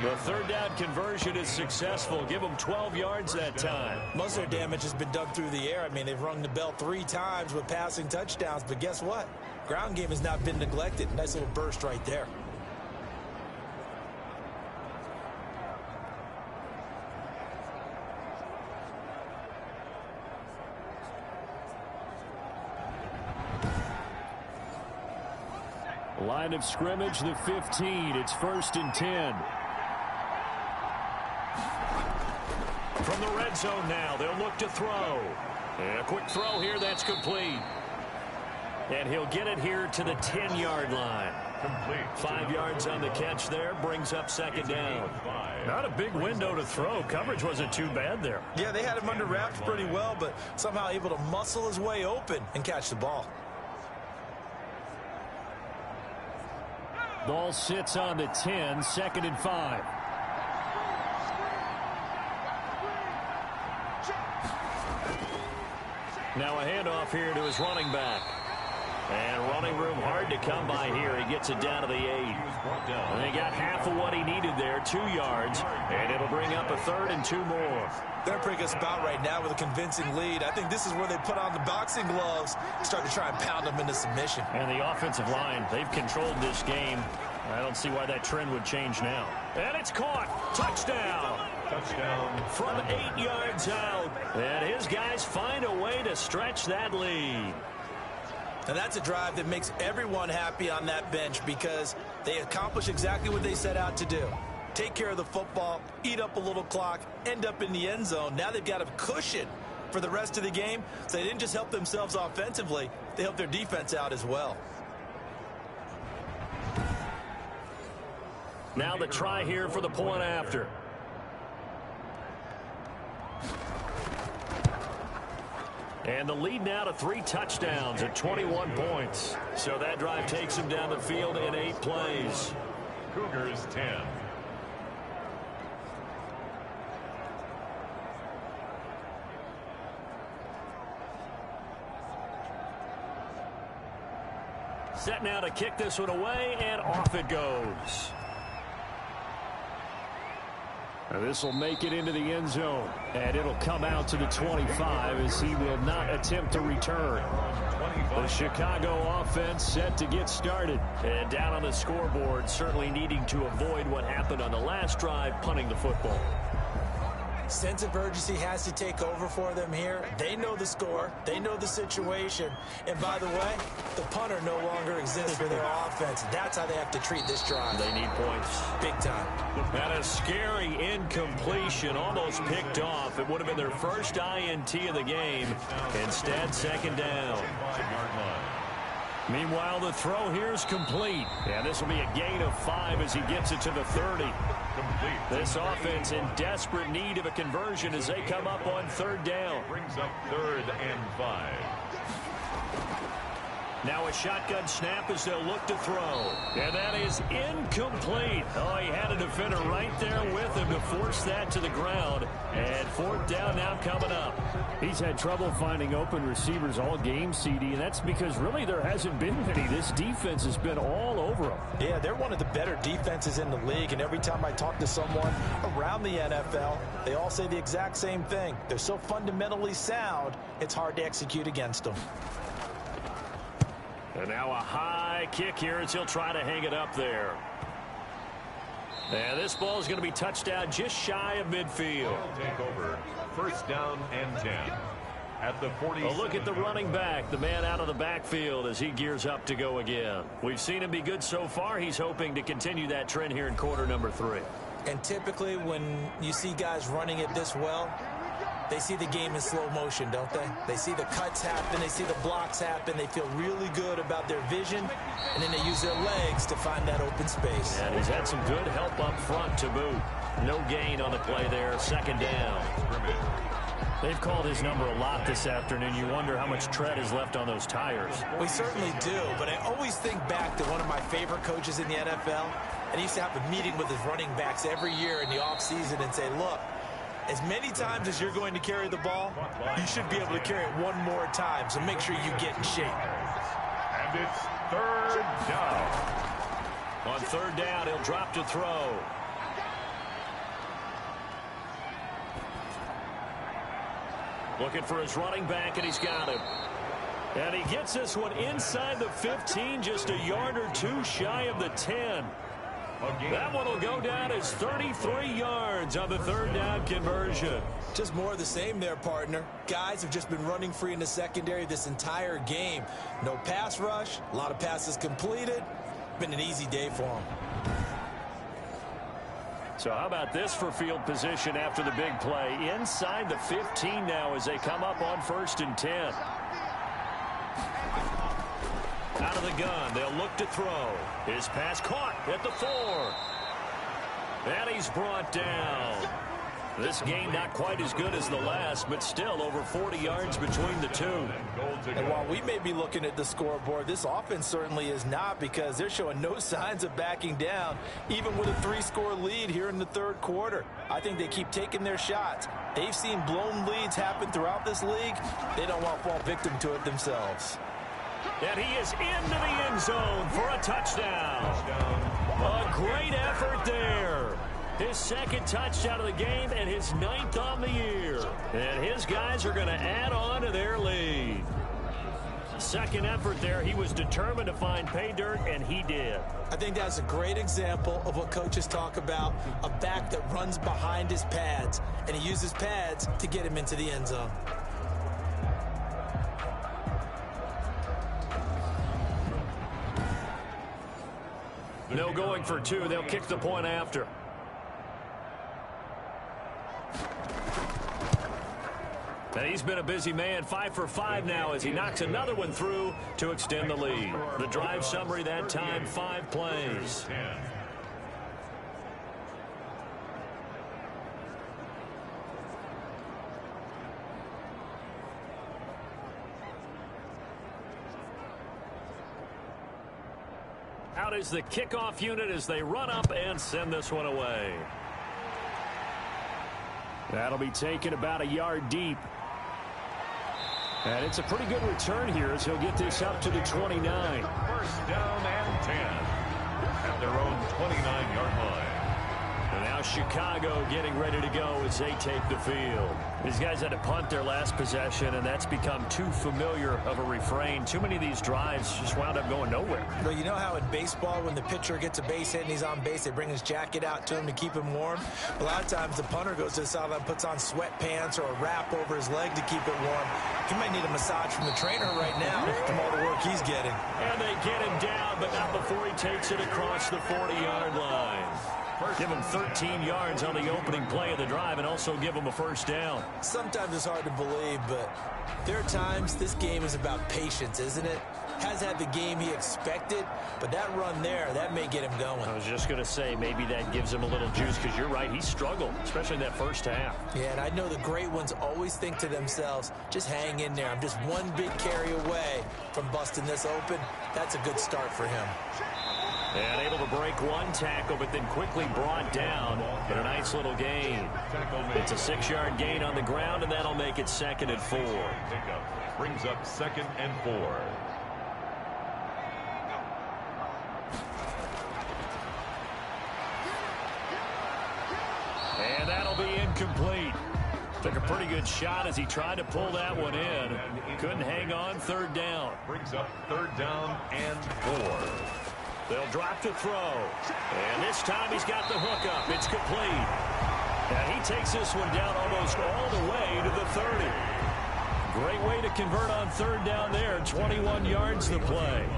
B: The third down conversion is successful. Give him 12 yards that time.
C: Most of their damage has been done through the air. I mean, they've rung the bell 3 times with passing touchdowns. But guess what? Ground game has not been neglected. Nice little burst right there.
F: Line of scrimmage, the 15. It's 1st and 10.
B: From the red zone now, they'll look to throw. And a quick throw here, that's complete. And he'll get it here to the 10-yard line.
A: Complete.
B: 5 yards on the catch there, brings up 2nd down. Not a big window to throw. Coverage wasn't too bad there.
C: Yeah, they had him under wraps pretty well, but somehow able to muscle his way open and catch the ball.
F: Ball sits on the 10, 2nd and 5.
B: Now a handoff here to his running back. And running room hard to come by here. He gets it down to the 8. And he got half of what he needed there, 2 yards. And it'll bring up a 3rd and 2 more.
C: They're in a pretty good spot right now with a convincing lead. I think this is where they put on the boxing gloves, start to try and pound them into submission.
B: And the offensive line, they've controlled this game. I don't see why that trend would change now. And it's caught. Touchdown.
A: Touchdown.
B: From 8 yards out. And his guys find a way to stretch that lead.
C: And that's a drive that makes everyone happy on that bench because they accomplish exactly what they set out to do. Take care of the football, eat up a little clock, end up in the end zone. Now they've got a cushion for the rest of the game. So they didn't just help themselves offensively, they helped their defense out as well.
B: Now the try here for the point after. And the lead now to 3 touchdowns at 21 points. So that drive takes him down the field in 8 plays.
A: Cougars 10.
B: Set now to kick this one away, and off it goes.
F: This will make it into the end zone, and it'll come out to the 25 as he will not attempt to return. The Chicago offense set to get started.
B: And down on the scoreboard, certainly needing to avoid what happened on the last drive, punting the football.
C: Sense of urgency has to take over for them here. They know the score. They know the situation. And by the way, the punter no longer exists for their offense. That's how they have to treat this drive.
B: They need points.
C: Big time.
B: And a scary incompletion, almost picked off. It would have been their first INT of the game. Instead, 2nd down. Meanwhile, the throw here is complete. And this will be a gain of 5 as he gets it to the 30. This offense in desperate need of a conversion as they come up on 3rd down.
A: Brings up 3rd and 5.
B: Now a shotgun snap as they'll look to throw. And that is incomplete. Oh, he had a defender right there with him to force that to the ground. And fourth down now coming up.
F: He's had trouble finding open receivers all game, CD, and that's because really there hasn't been many. This defense has been all over them.
D: Yeah, they're one of the better defenses in the league, and every time I talk to someone around the NFL, they all say the exact same thing. They're so fundamentally sound, it's hard to execute against them.
B: And now a high kick here as he'll try to hang it up there. And this ball is going to be touchdown just shy of midfield.
A: Take over. First down and 10. At the 40.
B: A look at the running back, the man out of the backfield as he gears up to go again. We've seen him be good so far. He's hoping to continue that trend here in quarter number 3.
C: And typically when you see guys running it this well, they see the game in slow motion, don't they? They see the cuts happen. They see the blocks happen. They feel really good about their vision, and then they use their legs to find that open space.
B: And he's had some good help up front to boot. No gain on the play there. Second down. They've called his number a lot this afternoon. You wonder how much tread is left on those tires.
C: We certainly do, but I always think back to one of my favorite coaches in the NFL, and he used to have a meeting with his running backs every year in the offseason and say, look, as many times as you're going to carry the ball, you should be able to carry it one more time, so make sure you get in shape.
A: And it's third down.
B: On third down, he'll drop to throw. Looking for his running back, and he's got him. And he gets this one inside the 15, just a yard or two shy of the 10. That one will go down as 33 yards on the third down conversion.
C: Just more of the same there, partner. Guys have just been running free in the secondary this entire game. No pass rush, a lot of passes completed. Been an easy day for them.
B: So how about this for field position after the big play? Inside the 15 now as they come up on 1st and 10. Out of the gun, they'll look to throw. His pass caught at the 4. And he's brought down. This game not quite as good as the last, but still over 40 yards between the two.
D: And while we may be looking at the scoreboard, this offense certainly is not, because they're showing no signs of backing down, even with a 3-score lead here in the third quarter. I think they keep taking their shots. They've seen blown leads happen throughout this league. They don't want to fall victim to it themselves.
B: And he is into the end zone for a touchdown. A great effort there. His second touchdown of the game and his 9th on the year. And his guys are going to add on to their lead. Second effort there. He was determined to find pay dirt, and he did.
C: I think that's a great example of what coaches talk about, a back that runs behind his pads, and he uses pads to get him into the end zone.
B: No going for 2. They'll kick the point after. And he's been a busy man, 5 for 5 now as he knocks another one through to extend the lead. The drive summary that time, 5 plays. Out is the kickoff unit as they run up and send this one away.
F: That'll be taken about a yard deep. And it's a pretty good return here as he'll get this up to the 29.
A: First down and 10 at their own 29-yard line.
B: And now Chicago getting ready to go as they take the field. These guys had to punt their last possession, and that's become too familiar of a refrain. Too many of these drives just wound up going nowhere.
C: Well, you know how in baseball when the pitcher gets a base hit and he's on base, they bring his jacket out to him to keep him warm? A lot of times the punter goes to the sideline, puts on sweatpants or a wrap over his leg to keep it warm. He might need a massage from the trainer right now from all the work he's getting.
B: And they get him down, but not before he takes it across the 40-yard line. Give him 13 yards on the opening play of the drive and also give him a first down.
C: Sometimes it's hard to believe, but there are times this game is about patience, isn't it? Has had the game he expected, but that run there, that may get him going.
B: I was just going to say, maybe that gives him a little juice, because you're right, he struggled, especially in that first half.
C: Yeah, and I know the great ones always think to themselves, just hang in there. I'm just one big carry away from busting this open. That's a good start for him.
B: And able to break one tackle, but then quickly brought down in a nice little gain. It's a 6-yard gain on the ground, and that'll make it 2nd and 4.
A: Brings up 2nd and 4.
B: And that'll be incomplete. Took a pretty good shot as he tried to pull that one in. Couldn't hang on. 3rd down.
A: Brings up 3rd down and 4.
B: They'll drop to throw. And this time he's got the hook up. It's complete. And he takes this one down almost all the way to the 30. Great way to convert on 3rd down there. 21 yards to play.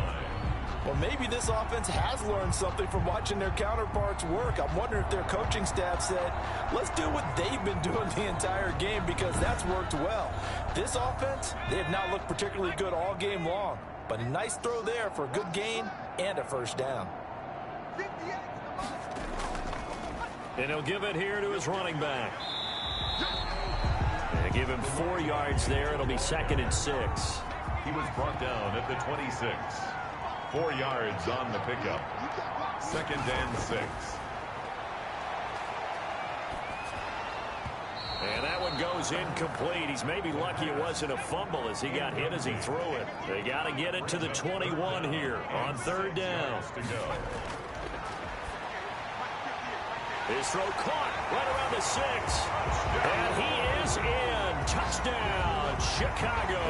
D: Well, maybe this offense has learned something from watching their counterparts work. I'm wondering if their coaching staff said, let's do what they've been doing the entire game, because that's worked well. This offense, they have not looked particularly good all game long, but a nice throw there for a good gain and a first down.
B: And he'll give it here to his running back. And give him 4 yards there. It'll be 2nd and 6.
A: He was brought down at the 26. 4 yards on the pickup. 2nd and 6.
B: And that one goes incomplete. He's maybe lucky it wasn't a fumble as he got hit as he threw it. They got to get it to the 21 here on 3rd down. His throw caught right around the 6. And he is in. Touchdown, Chicago.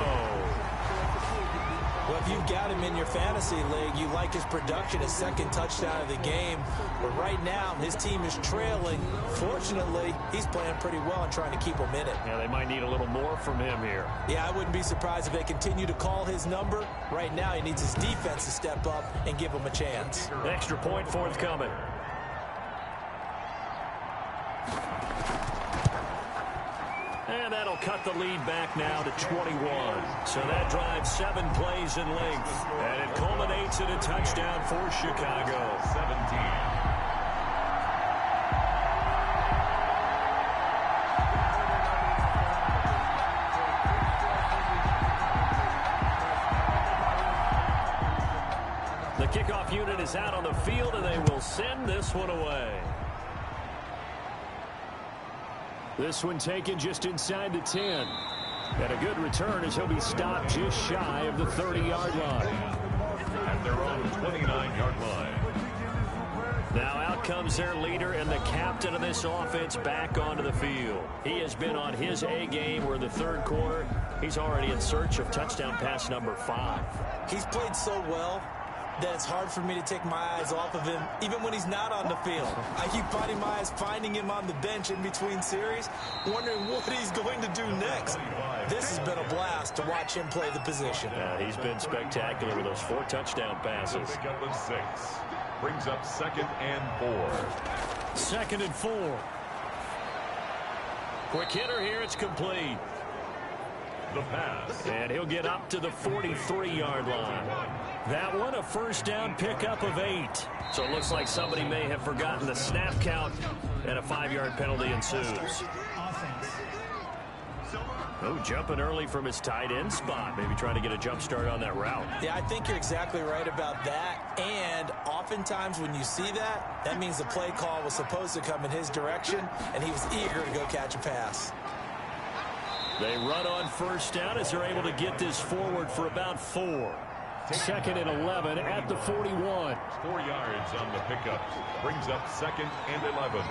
C: Well, if you've got him in your fantasy league, you like his production, his 2nd touchdown of the game. But right now, his team is trailing. Fortunately, he's playing pretty well and trying to keep them in it.
B: Yeah, they might need a little more from him here.
C: Yeah, I wouldn't be surprised if they continue to call his number. Right now, he needs his defense to step up and give him a chance.
B: Extra point forthcoming. And that'll cut the lead back now to 21. So that drives 7 plays in length. And it culminates in a touchdown for Chicago.
A: 17.
B: The kickoff unit is out on the field, and they will send this one away.
F: This one taken just inside the 10. And a good return as he'll be stopped just shy of the 30-yard line.
A: At their own 29-yard line.
B: Now out comes their leader and the captain of this offense back onto the field. He has been on his A game. We're in the 3rd quarter. He's already in search of touchdown pass number 5.
C: He's played so well that it's hard for me to take my eyes off of him, even when he's not on the field. I keep finding my eyes finding him on the bench in between series, wondering what he's going to do next. This has been a blast to watch him play the position.
B: Yeah, he's been spectacular with those 4 touchdown passes.
A: Pick up of 6. Brings up 2nd and 4.
B: 2nd and 4. Quick hitter here. It's complete.
A: The pass.
B: And he'll get up to the 43-yard line. That one, a first down pickup of 8. So it looks like somebody may have forgotten the snap count, and a 5-yard penalty ensues. Oh, jumping early from his tight end spot. Maybe trying to get a jump start on that route.
C: Yeah, I think you're exactly right about that. And oftentimes when you see that, that means the play call was supposed to come in his direction, and he was eager to go catch a pass.
B: They run on first down as they're able to get this forward for about 4.
F: 2nd and 11 at the 41.
A: 4 yards on the pickup. Brings up 2nd and 11.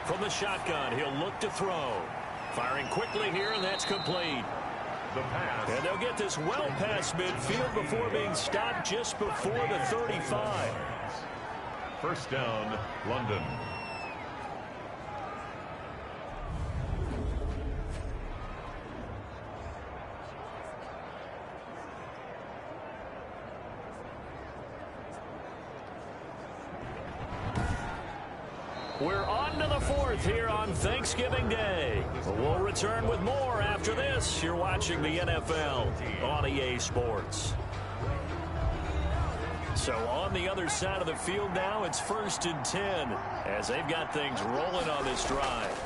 B: From the shotgun, he'll look to throw. Firing quickly here, and that's complete.
A: The pass.
B: And they'll get this well past midfield before being stopped just before the 35.
A: First down, London.
B: We're on to the fourth here on Thanksgiving Day. We'll return with more after this. You're watching the NFL on EA Sports. So on the other side of the field now, it's 1st and 10 as they've got things rolling on this drive.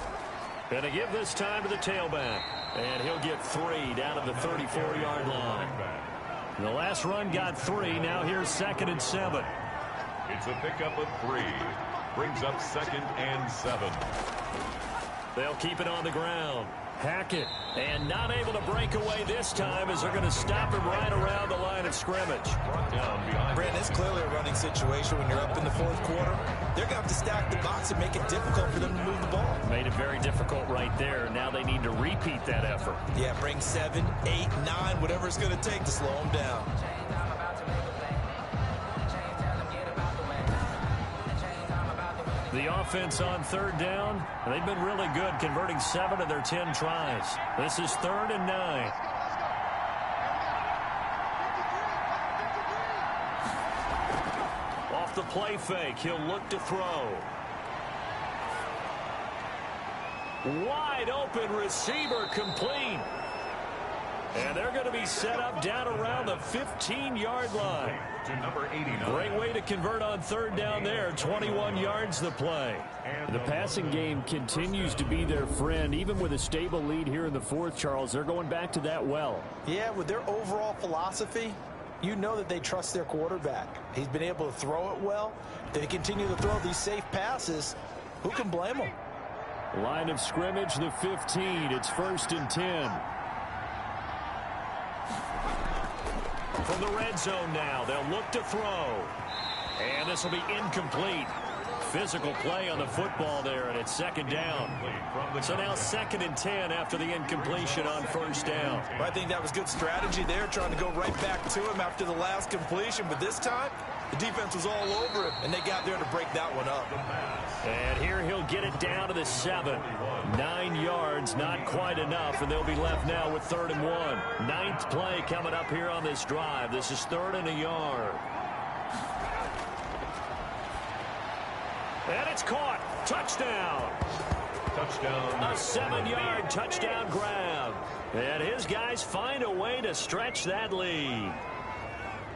B: Going to give this time to the tailback, and he'll get 3 down at the 34-yard line. The last run got 3. Now here's 2nd and 7.
A: It's a pickup of 3. Brings up 2nd and 7.
B: They'll keep it on the ground. Hackett, and not able to break away this time as they're going to stop him right around the line of scrimmage.
C: Brandon, it's clearly a running situation when you're up in the 4th quarter. They're going to have to stack the box and make it difficult for them to move the ball.
B: Made it very difficult right there. Now they need to repeat that effort.
C: Yeah, bring 7, 8, 9, whatever it's going to take to slow them down.
B: The offense on 3rd down, they've been really good, converting 7 of their 10 tries. This is 3rd and 9. Off the play fake, he'll look to throw. Wide open receiver complete. And they're going to be set up down around the 15-yard line.
A: To number 89.
B: Great way to convert on 3rd down there. 21 yards the play.
F: The passing game continues to be their friend. Even with a stable lead here in the 4th, Charles, they're going back to that well.
D: Yeah, with their overall philosophy, you know that they trust their quarterback. He's been able to throw it well. They continue to throw these safe passes. Who can blame them?
F: Line of scrimmage, the 15. It's 1st and 10.
B: From the red zone now, they'll look to throw. And this will be incomplete. Physical play on the football there, and it's 2nd down. So now 2nd and 10 after the incompletion on 1st down.
C: Well, I think that was good strategy there, trying to go right back to him after the last completion. But this time, the defense was all over him, and they got there to break that one up.
B: And here he'll get it down to the 7. 9 yards, not quite enough, and they'll be left now with 3rd and 1. 9th play coming up here on this drive. This is 3rd and a yard. And it's caught. Touchdown.
A: Touchdown.
B: A 7-yard touchdown grab. And his guys find a way to stretch that lead.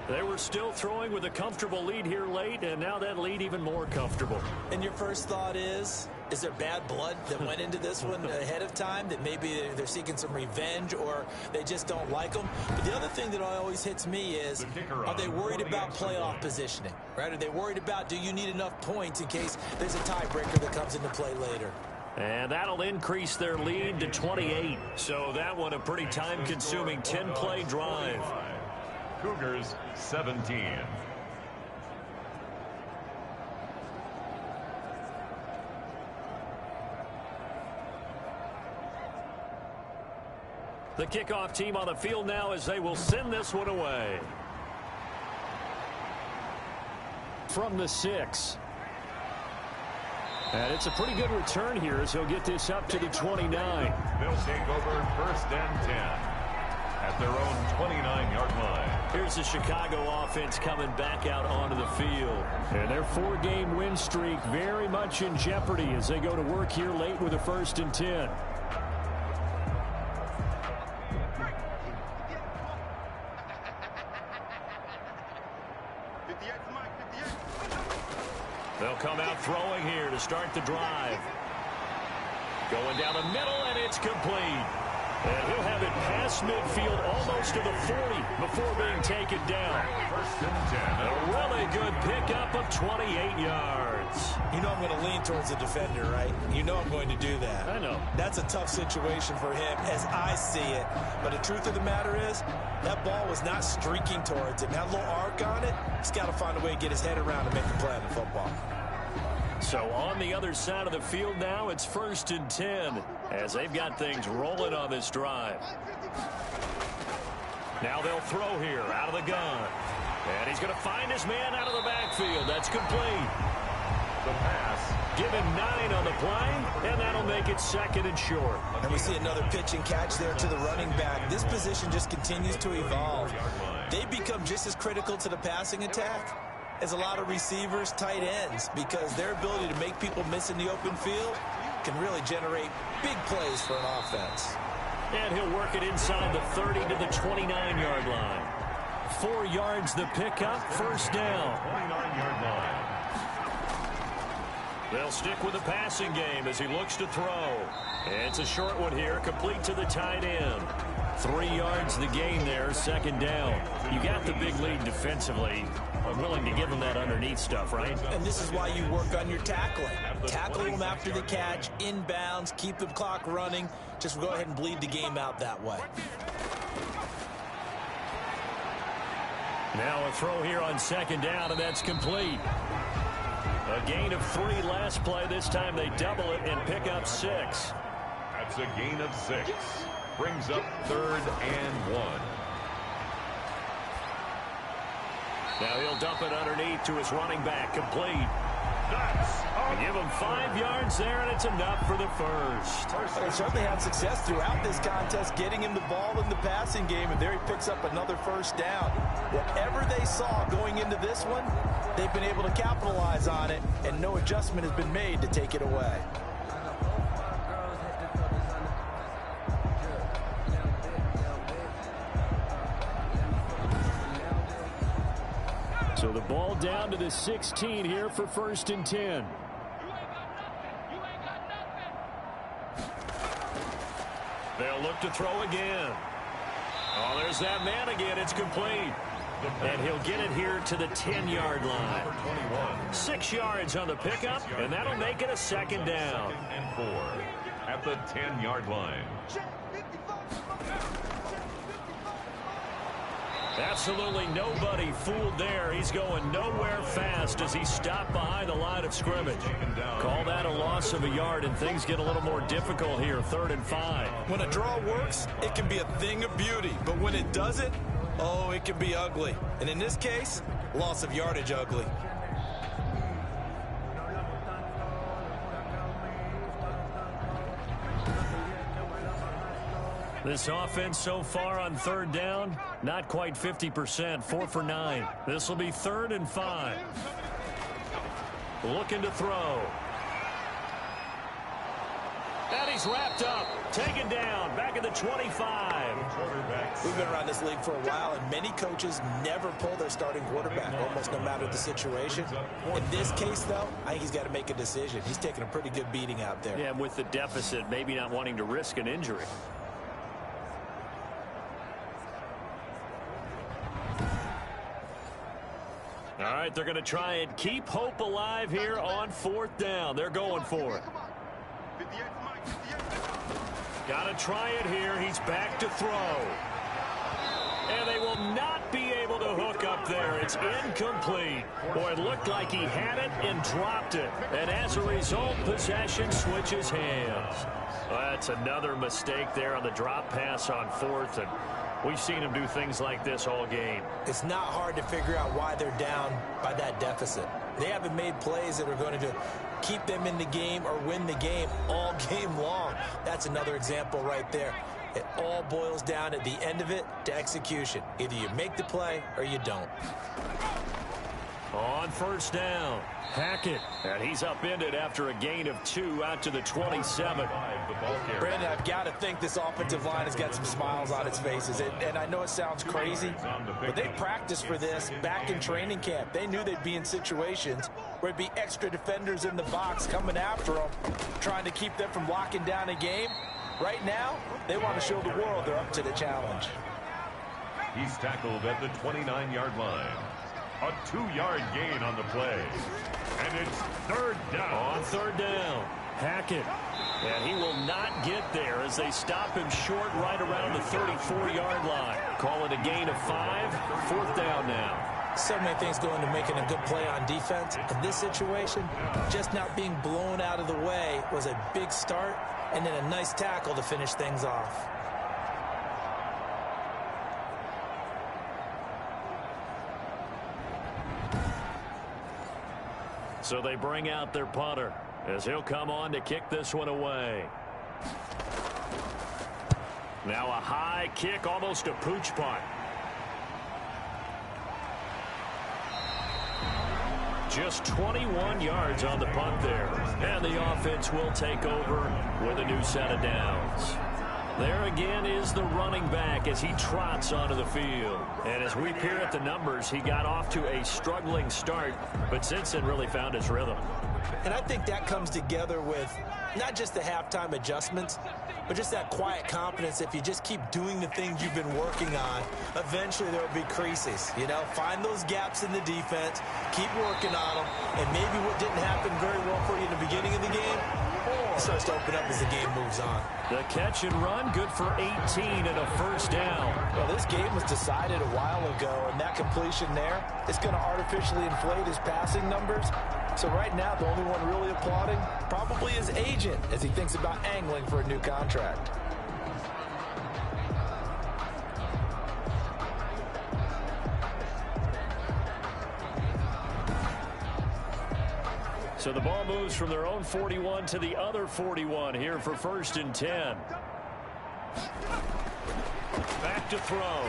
B: They were still throwing with a comfortable lead here late, and now that lead even more comfortable.
C: And your first thought is there bad blood that went into this one ahead of time, that maybe they're seeking some revenge or they just don't like them? But the other thing that always hits me is, are they worried about playoff positioning? Right? Are they worried about, do you need enough points in case there's a tiebreaker that comes into play later?
B: And that'll increase their lead to 28. So that one a pretty time-consuming 10-play drive.
A: Cougars 17.
B: The kickoff team on the field now as they will send this one away.
F: From the 6. And it's a pretty good return here as he'll get this up to the 29.
A: They'll take over 1st and 10 at their own 29-yard line.
B: Here's the Chicago offense coming back out onto the field.
F: And their 4-game win streak very much in jeopardy as they go to work here late with a 1st and 10.
B: They'll come out throwing here to start the drive. Going down the middle, and it's complete. And he'll have it past midfield almost to the 40 before being taken down.
A: 1st and 10.
C: A
B: really good pickup of 28 yards.
C: You know I'm going to lean towards the defender, right? You know I'm going to do that.
B: I know.
C: That's a tough situation for him as I see it. But the truth of the matter is, that ball was not streaking towards him. That little arc on it, he's got to find a way to get his head around and make the play on the football.
B: So on the other side of the field now, it's 1st and 10 as they've got things rolling on this drive. Now they'll throw here out of the gun. And he's going to find his man out of the backfield. That's complete.
A: The pass.
B: Give him 9 on the play, and that'll make it 2nd and short.
C: And we see another pitch and catch there to the running back. This position just continues to evolve. They become just as critical to the passing attack is a lot of receivers, tight ends, because their ability to make people miss in the open field can really generate big plays for an offense.
B: And he'll work it inside the 30 to the 29-yard line. 4 yards the pickup, first down.
A: 29-yard line.
B: They'll stick with the passing game as he looks to throw. It's a short one here, complete to the tight end. 3 yards the gain there, second down. You got the big lead defensively. I'm willing to give him that underneath stuff, right?
C: And this is why you work on your tackling. Tackle them after the catch, inbounds, keep the clock running. Just go ahead and bleed the game out that way.
B: Now a throw here on second down, and that's complete. A gain of 3 last play. This time they double it and pick up 6.
A: That's a gain of 6. Brings up 3rd and 1.
B: Now he'll dump it underneath to his running back, complete. Give him 5 yards there, and it's enough for the first.
D: They certainly had success throughout this contest, getting him the ball in the passing game, and there he picks up another first down. Whatever they saw going into this one, they've been able to capitalize on it, and no adjustment has been made to take it away.
F: So the ball down to the 16 here for 1st and 10.
B: They'll look to throw again. Oh, there's that man again. It's complete. And he'll get it here to the 10-yard line. 6 yards on the pickup, and that'll make it a second down.
A: And 4 at the 10-yard line.
B: Absolutely nobody fooled there. He's going nowhere fast as he stopped behind the line of scrimmage. Call that a loss of a yard, and things get a little more difficult here, 3rd and 5.
C: When a draw works, it can be a thing of beauty. But when it doesn't, oh, it can be ugly. And in this case, loss of yardage ugly.
B: This offense so far on 3rd down, not quite 50%, 4 for 9. This will be 3rd and 5. Looking to throw. And he's wrapped up, taken down, back at the 25.
C: We've been around this league for a while, and many coaches never pull their starting quarterback, almost no matter the situation. In this case, though, I think he's got to make a decision. He's taking a pretty good beating out there.
B: Yeah, with the deficit, maybe not wanting to risk an injury. All right, they're going to try and keep hope alive here on 4th down. They're going for it. Got to try it here. He's back to throw. And they will not be able to hook up there. It's incomplete. Boy, it looked like he had it and dropped it. And as a result, possession switches hands. Well, that's another mistake there on the drop pass on 4th. And we've seen him do things like this all game.
C: It's not hard to figure out why they're down by that deficit. They haven't made plays that are going to keep them in the game or win the game all game long. That's another example right there. It all boils down at the end of it to execution. Either you make the play or you don't.
B: On 1st down, Hackett. And he's upended after a gain of 2 out to the 27.
C: Brandon, I've got to think this offensive line has got some smiles on its faces. And I know it sounds crazy, but they practiced for this back in training camp. They knew they'd be in situations where it'd be extra defenders in the box coming after them, trying to keep them from locking down a game. Right now, they want to show the world they're up to the challenge.
A: He's tackled at the 29-yard line. A 2-yard gain on the play. And it's 3rd down.
B: On 3rd down, Hackett. And he will not get there as they stop him short right around the 34-yard line. Call it a gain of 5. 4th down now.
C: So many things go into making a good play on defense. In this situation, just not being blown out of the way was a big start, and then a nice tackle to finish things off.
B: So they bring out their punter as he'll come on to kick this one away. Now a high kick, almost a pooch punt. Just 21 yards on the punt there. And the offense will take over with a new set of downs. There again is the running back as he trots onto the field. And as we peer at the numbers, he got off to a struggling start, but since then really found his rhythm.
C: And I think that comes together with not just the halftime adjustments, but just that quiet confidence. If you just keep doing the things you've been working on, eventually there will be creases. You know, find those gaps in the defense, keep working on them, and maybe what didn't happen very well for you in the beginning of the game starts to open up as the game moves on.
B: The catch and run, good for 18 and a first down.
D: Well, this game was decided a while ago, and that completion there is going to artificially inflate his passing numbers. So right now, the only one really applauding probably his agent as he thinks about angling for a new contract.
F: So the ball moves from their own 41 to the other 41 here for 1st and 10. Back to throw.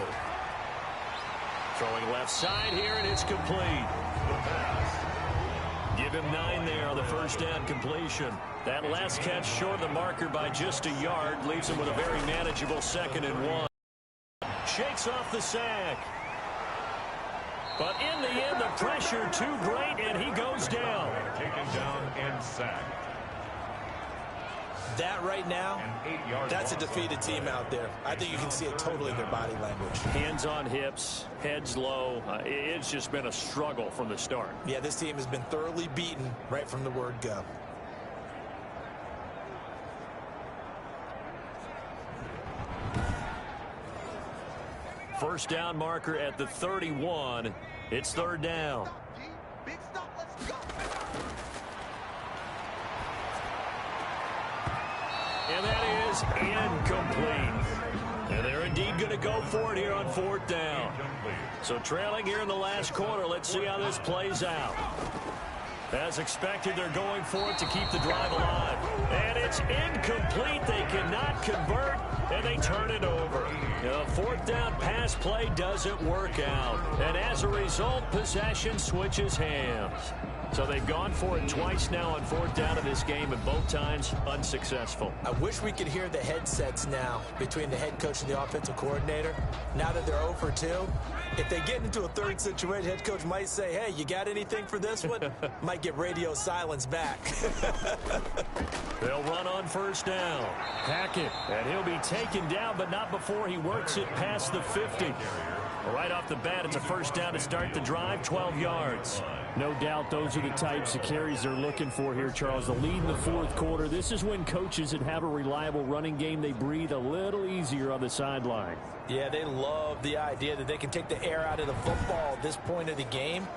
F: Throwing left side here, and it's complete. Give him 9 there on the first down completion. That last catch short of the marker by just a yard leaves him with a very manageable 2nd and 1. Shakes off the sack. But in the end, the pressure too great, and he goes down.
A: Taken down and sacked.
C: That right now, that's a defeated team out there. I think you can see it totally in their body language.
F: Hands on hips, heads low. It's just been a struggle from the start.
C: Yeah, this team has been thoroughly beaten right from the word go.
B: First down marker at the 31. It's 3rd down. And that is incomplete. And they're indeed going to go for it here on 4th down. So trailing here in the last quarter. Let's see how this plays out. As expected, they're going for it to keep the drive alive. And it's incomplete. They cannot convert, and they turn it over. The 4th down pass play doesn't work out. And as a result, possession switches hands. So they've gone for it twice now on 4th down in this game, and both times unsuccessful.
C: I wish we could hear the headsets now between the head coach and the offensive coordinator. Now that they're 0 for 2, if they get into a third situation, head coach might say, hey, you got anything for this one? Might get radio silence back.
B: They'll run on 1st down. Hackett, and he'll be taken down, but not before he works it past the 50. Right off the bat, it's a 1st down to start the drive, 12 yards.
F: No doubt those are the types of carries they're looking for here, Charles. The lead in the 4th quarter. This is when coaches that have a reliable running game, they breathe a little easier on the sideline.
D: Yeah, they love the idea that they can take the air out of the football at this point of the game.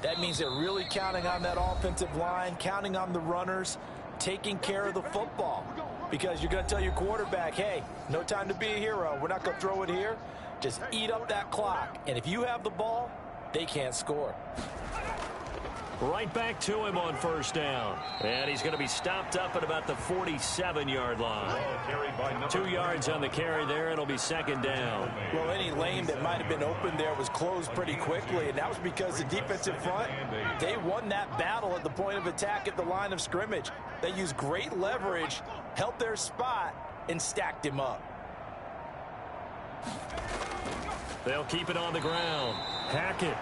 D: That means they're really counting on that offensive line, counting on the runners, taking care of the football. Because you're going to tell your quarterback, hey, no time to be a hero. We're not going to throw it here. Just eat up that clock. And if you have the ball, they can't score.
B: Right back to him on 1st down. And he's going to be stopped up at about the 47-yard line. 2 yards on the carry there. It'll be 2nd down.
D: Well, any lane that might have been open there was closed pretty quickly, and that was because the defensive front, they won that battle at the point of attack at the line of scrimmage. They used great leverage, held their spot, and stacked him up.
B: They'll keep it on the ground. Hackett.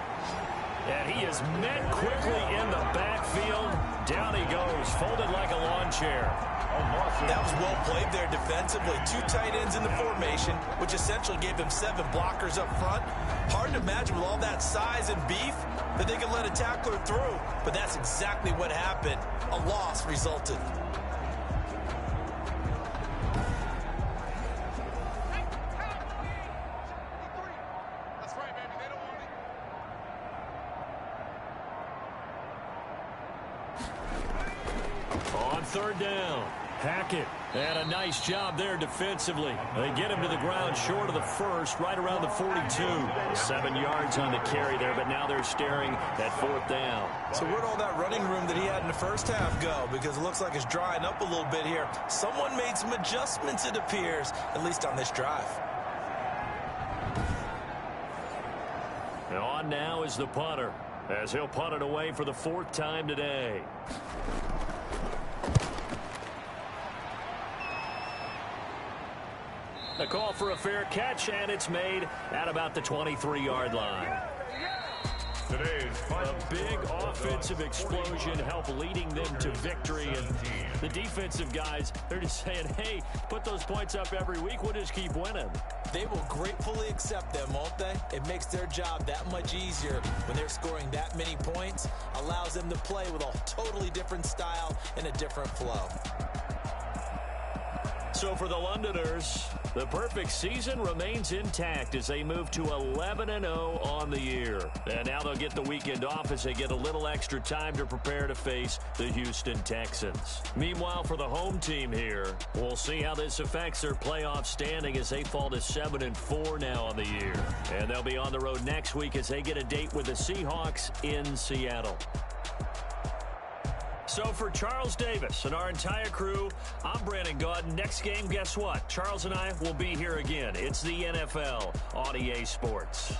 B: And he is met quickly in the backfield. Down he goes, folded like a lawn chair.
C: That was well played there defensively. 2 tight ends in the formation, which essentially gave them 7 blockers up front. Hard to imagine with all that size and beef that they could let a tackler through. But that's exactly what happened. A loss resulted.
B: On 3rd down, Hackett. And a nice job there defensively. They get him to the ground short of the 1st, right around the 42. 7 yards on the carry there, but now they're staring at 4th down.
C: So where'd all that running room that he had in the first half go? Because it looks like it's drying up a little bit here. Someone made some adjustments, it appears, at least on this drive.
B: And on now is the punter. as he'll punt it away for the 4th time today. A call for a fair catch, and it's made at about the 23-yard line.
A: Today's final
B: a big offensive explosion helped leading them to victory. And the defensive guys, they're just saying, hey, put those points up every week. We'll just keep winning.
C: They will gratefully accept them, won't they? It makes their job that much easier when they're scoring that many points. Allows them to play with a totally different style and a different flow.
B: So for the Londoners, the perfect season remains intact as they move to 11-0 on the year. And now they'll get the weekend off as they get a little extra time to prepare to face the Houston Texans. Meanwhile, for the home team here, we'll see how this affects their playoff standing as they fall to 7-4 now on the year. And they'll be on the road next week as they get a date with the Seahawks in Seattle. So for Charles Davis and our entire crew, I'm Brandon Gaudin. Next game, guess what? Charles and I will be here again. It's the NFL on EA Sports.